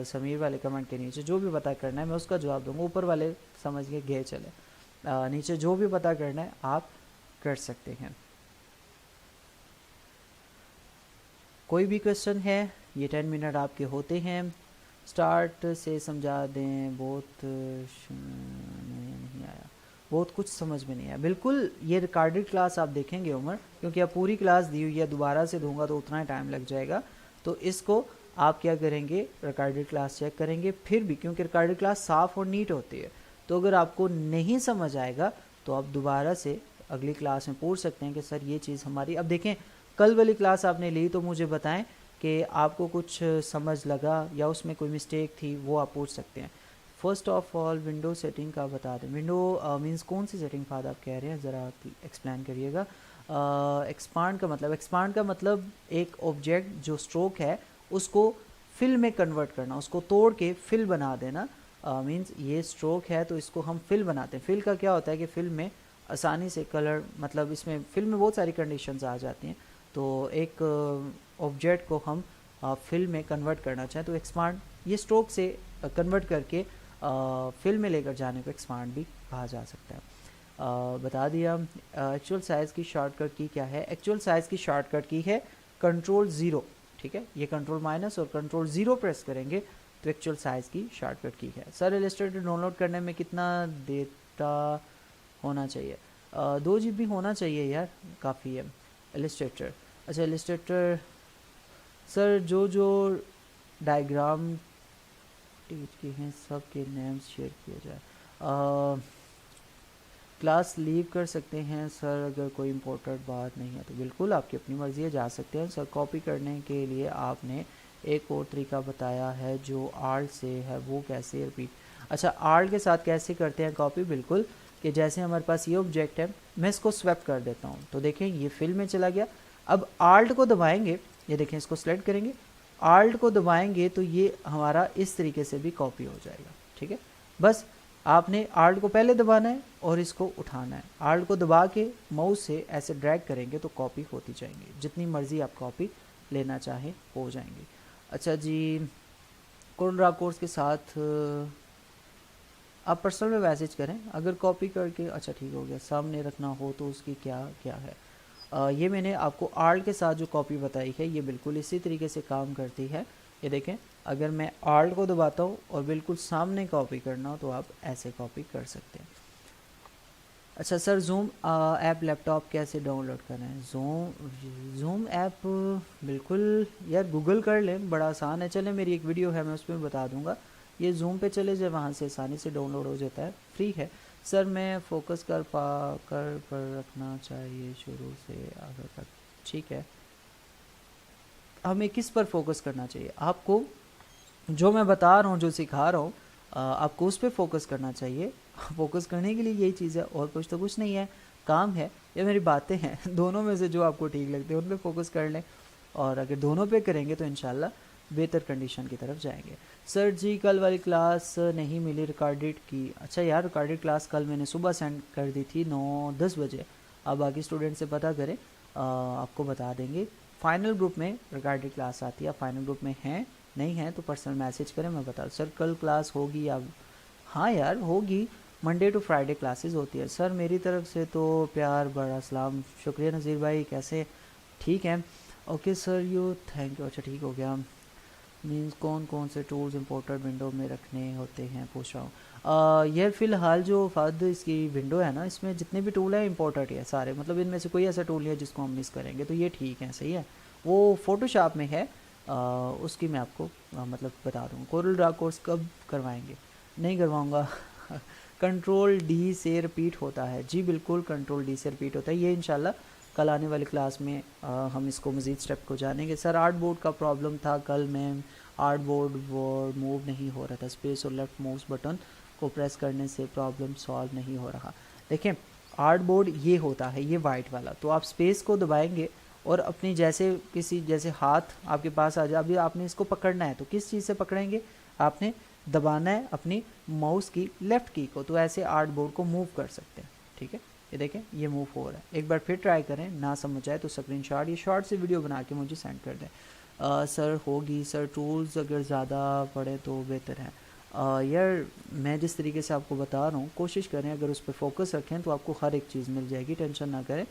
[SPEAKER 1] समीर वाले कमेंट के नीचे जो भी पता करना है मैं उसका जवाब दूंगा। ऊपर वाले समझ के गए चले, नीचे जो भी पता करना है आप कर सकते हैं। कोई भी क्वेश्चन है, ये 10 मिनट आपके होते हैं। स्टार्ट से समझा दें, बहुत नहीं आया। बहुत कुछ समझ में नहीं आया। बिल्कुल ये रिकॉर्डेड क्लास आप देखेंगे उमर, क्योंकि अब पूरी क्लास दी हुई है, दोबारा से दूंगा तो उतना ही टाइम लग जाएगा। तो इसको आप क्या करेंगे, रिकॉर्डेड क्लास चेक करेंगे। फिर भी क्योंकि रिकॉर्डेड क्लास साफ़ और नीट होती है, तो अगर आपको नहीं समझ आएगा तो आप दोबारा से अगली क्लास में पूछ सकते हैं कि सर ये चीज़ हमारी, अब देखें कल वाली क्लास आपने ली तो मुझे बताएं कि आपको कुछ समझ लगा या उसमें कोई मिस्टेक थी, वो आप पूछ सकते हैं। First of all window setting का बता दें। विंडो मींस कौन सी सेटिंग फाद आप कह रहे हैं, ज़रा एक्सप्लेन करिएगा। एक्सपांड का मतलब, एक्सपांड का मतलब एक ऑब्जेक्ट जो स्ट्रोक है उसको फिल में कन्वर्ट करना, उसको तोड़ के फिल बना देना। मींस ये स्ट्रोक है तो इसको हम फिल बनाते हैं। फिल का क्या होता है कि फिल में आसानी से कलर, मतलब इसमें फिल में बहुत सारी कंडीशंस आ जाती हैं, तो एक ऑब्जेक्ट को हम फिल में कन्वर्ट करना चाहें तो एक्सपांड, ये स्ट्रोक से कन्वर्ट करके फिल में लेकर जाने को एक्सपांड भी कहा जा सकता है। बता दिया। एक्चुअल साइज़ की शॉर्टकट की क्या है, एक्चुअल साइज़ की शॉर्टकट की है Ctrl+0, ठीक है। ये Ctrl- और Ctrl+0 प्रेस करेंगे तो एक्चुअल साइज़ की शॉर्टकट की है। सर इलस्ट्रेटर डाउनलोड करने में कितना डेटा होना चाहिए? 2 GB होना चाहिए यार, काफ़ी है इलस्ट्रेटर। अच्छा इलस्ट्रेटर सर जो डायग्राम टीच की हैं सब के नेम्स शेयर किया जाए। क्लास लीव कर सकते हैं सर अगर कोई इम्पोर्टेंट बात नहीं है तो? बिल्कुल आपकी अपनी मर्ज़ी है, जा सकते हैं सर। कॉपी करने के लिए आपने एक और तरीका बताया है जो आर्ट से है, वो कैसे रिपीट? अच्छा आर्ट के साथ कैसे करते हैं कॉपी? बिल्कुल कि जैसे हमारे पास ये ऑब्जेक्ट है, मैं इसको स्वैप कर देता हूँ तो देखें ये फिल में चला गया। अब आल्ट को दबाएंगे, ये देखें इसको सेलेक्ट करेंगे, आल्ट को दबाएंगे तो ये हमारा इस तरीके से भी कॉपी हो जाएगा, ठीक है। बस आपने आल्ट को पहले दबाना है और इसको उठाना है। आल्ट को दबा के माउस से ऐसे ड्रैग करेंगे तो कॉपी होती जाएंगी, जितनी मर्जी आप कॉपी लेना चाहें हो जाएंगी। अच्छा जी, कोड कोर्स के साथ आप पर्सनल में मैसेज करें अगर कॉपी करके, अच्छा ठीक हो गया, सामने रखना हो तो उसकी क्या क्या है। ये मैंने आपको आल्ट के साथ जो कॉपी बताई है ये बिल्कुल इसी तरीके से काम करती है। ये देखें अगर मैं आल्ट को दबाता हूँ और बिल्कुल सामने कॉपी करना हो तो आप ऐसे कॉपी कर सकते हैं। अच्छा सर जूम ऐप लैपटॉप कैसे डाउनलोड करें? जूम ऐप बिल्कुल यार गूगल कर लें, बड़ा आसान है। चलें मेरी एक वीडियो है मैं उसमें बता दूंगा। ये जूम पे चले जाए, वहाँ से आसानी से डाउनलोड हो जाता है, फ्री है। सर मैं फोकस कर पर रखना चाहिए शुरू से आखिर तक, ठीक है। हमें किस पर फोकस करना चाहिए? आपको जो मैं बता रहा हूँ, जो सिखा रहा हूँ, आपको उस पर फोकस करना चाहिए। फोकस करने के लिए यही चीज़ है और कुछ तो कुछ नहीं है, काम है या मेरी बातें हैं, दोनों में से जो आपको ठीक लगते हैं उन पर फोकस कर लें। और अगर दोनों पे करेंगे तो इंशाल्लाह बेहतर कंडीशन की तरफ जाएंगे। सर जी कल वाली क्लास नहीं मिली रिकॉर्डेड की। अच्छा यार रिकॉर्डेड क्लास कल मैंने सुबह सेंड कर दी थी 9-10 बजे। अब बाकी स्टूडेंट से पता करें, आपको बता देंगे। फाइनल ग्रुप में रिकॉर्डेड क्लास आती है, आप फाइनल ग्रुप में हैं नहीं हैं तो पर्सनल मैसेज करें, मैं बता। सर कल क्लास होगी या? हाँ यार होगी, मंडे टू फ्राइडे क्लासेस होती है। सर मेरी तरफ से तो प्यार बड़ा सलाम, शुक्रिया नज़ीर भाई, कैसे? ठीक है okay sir you thank you. अच्छा ठीक हो गया। मीन्स कौन कौन से टूल्स इंपोर्टेड विंडो में रखने होते हैं पूछ रहा हूँ। यार फ़िलहाल जो फाद इसकी विंडो है ना, इसमें जितने भी टूल हैं इंपॉर्टेंट है सारे, मतलब इनमें से कोई ऐसा टूल नहीं है जिसको हम मिस करेंगे, तो ये ठीक है, सही है। वो फोटोशॉप में है, उसकी मैं आपको मतलब बता दूँ। कोरल ड्रा कोर्स कब करवाएंगे? नहीं करवाऊँगा। Ctrl+D से रिपीट होता है जी, बिल्कुल Ctrl+D से रिपीट होता है। ये इंशाल्लाह कल आने वाली क्लास में हम इसको मज़ीद स्टेप को जानेंगे। सर आर्ट बोर्ड का प्रॉब्लम था कल में, आर्ट बोर्ड मूव नहीं हो रहा था, स्पेस और लेफ्ट माउस बटन को प्रेस करने से प्रॉब्लम सॉल्व नहीं हो रहा। देखें आर्ट बोर्ड ये होता है, ये वाइट वाला, तो आप स्पेस को दबाएंगे और अपनी जैसे किसी जैसे हाथ आपके पास आ जाए, अभी आपने इसको पकड़ना है तो किस चीज़ से पकड़ेंगे? आपने दबाना है अपनी माउस की लेफ़्ट की को, तो ऐसे आर्ट बोर्ड को मूव कर सकते हैं, ठीक है। ये देखें ये मूव हो रहा है। एक बार फिर ट्राई करें, ना समझ आए तो स्क्रीनशॉट या शॉर्ट से वीडियो बना के मुझे सेंड कर दें। सर होगी सर, टूल्स अगर ज़्यादा पड़े तो बेहतर है। यार मैं जिस तरीके से आपको बता रहा हूँ कोशिश करें, अगर उस पर फोकस रखें तो आपको हर एक चीज़ मिल जाएगी, टेंशन ना करें।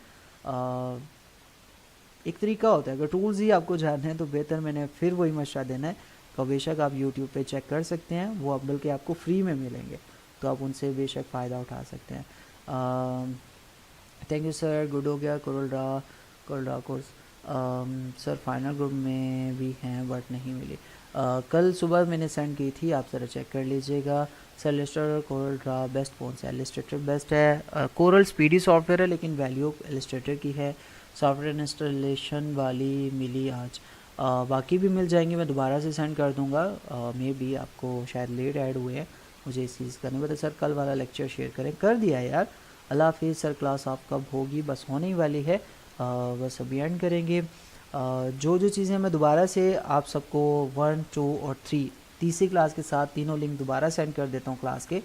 [SPEAKER 1] एक तरीका होता है, अगर टूल्स ही आपको जानने हैं तो बेहतर मैंने फिर वही मशवरा देना है, तो बेशक आप यूट्यूब पे चेक कर सकते हैं, वो अब बल्कि आपको फ्री में मिलेंगे, तो आप उनसे बेशक फ़ायदा उठा सकते हैं। थैंक यू सर, गुड हो गया। Corel Draw course sir final group में भी हैं बट नहीं मिली। कल सुबह मैंने सेंड की थी, आप ज़रा चेक कर लीजिएगा। Sir Illustrator Corel Draw best कौन सा है? इलस्ट्रेटर बेस्ट है। कोरल स्पीडी सॉफ्टवेयर है लेकिन वैल्यू इलस्ट्रेटर की है। सॉफ्टवेयर इंस्टॉलेशन वाली मिली आज, बाकी भी मिल जाएंगे, मैं दोबारा से सेंड कर दूंगा। मे बी आपको शायद लेट ऐड हुए हैं, मुझे इस चीज़ का नहीं पता। सर कल वाला लेक्चर शेयर करें, कर दिया यार। अल्लाह हाफिज़ सर, क्लास आप कब होगी? बस होने ही वाली है, बस अभी एंड करेंगे। जो जो चीज़ें मैं दोबारा से आप सबको 1, 2 और 3 तीसरी क्लास के साथ तीनों लिंक दोबारा सेंड कर देता हूँ क्लास के,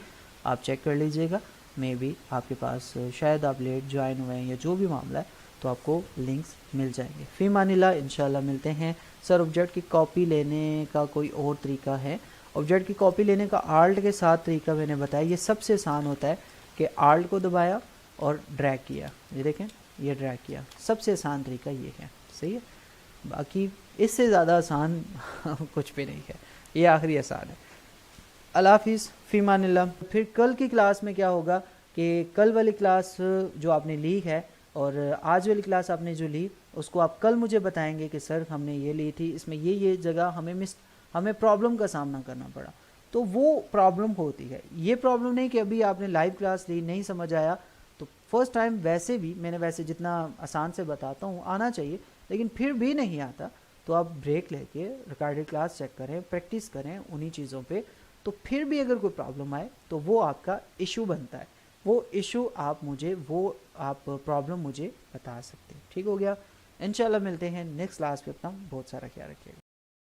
[SPEAKER 1] आप चेक कर लीजिएगा। मे बी आपके पास शायद आप लेट ज्वाइन हुए हैं या जो भी मामला है, तो आपको लिंक्स मिल जाएंगे। फ़ी मानिल्लाह, इंशाल्लाह मिलते हैं। सर ऑब्जेक्ट की कॉपी लेने का कोई और तरीका है? ऑब्जेक्ट की कॉपी लेने का आल्ट के साथ तरीका मैंने बताया, ये सबसे आसान होता है कि आल्ट को दबाया और ड्रैग किया, ये देखें ये ड्रैग किया, सबसे आसान तरीका ये है, सही है। बाकी इससे ज़्यादा आसान कुछ भी नहीं है, ये आखिरी आसान है। अल्लाह हाफिज़, फ़ी मानिल्लाह। फिर कल की क्लास में क्या होगा कि कल वाली क्लास जो आपने ली है और आज वाली क्लास आपने जो ली, उसको आप कल मुझे बताएंगे कि सर हमने ये ली थी, इसमें ये जगह हमें प्रॉब्लम का सामना करना पड़ा। तो वो प्रॉब्लम होती है, ये प्रॉब्लम नहीं कि अभी आपने लाइव क्लास ली नहीं समझ आया तो फर्स्ट टाइम, वैसे भी मैंने वैसे जितना आसान से बताता हूँ आना चाहिए, लेकिन फिर भी नहीं आता तो आप ब्रेक लेके रिकॉर्डेड क्लास चेक करें, प्रैक्टिस करें उन्हीं चीज़ों पे। तो फिर भी अगर कोई प्रॉब्लम आए तो वो आपका इशू बनता है, वो इशू आप प्रॉब्लम मुझे बता सकते हैं। ठीक हो गया, इंशाल्लाह मिलते हैं नेक्स्ट क्लास पे। अपना बहुत सारा ख्याल रखिएगा।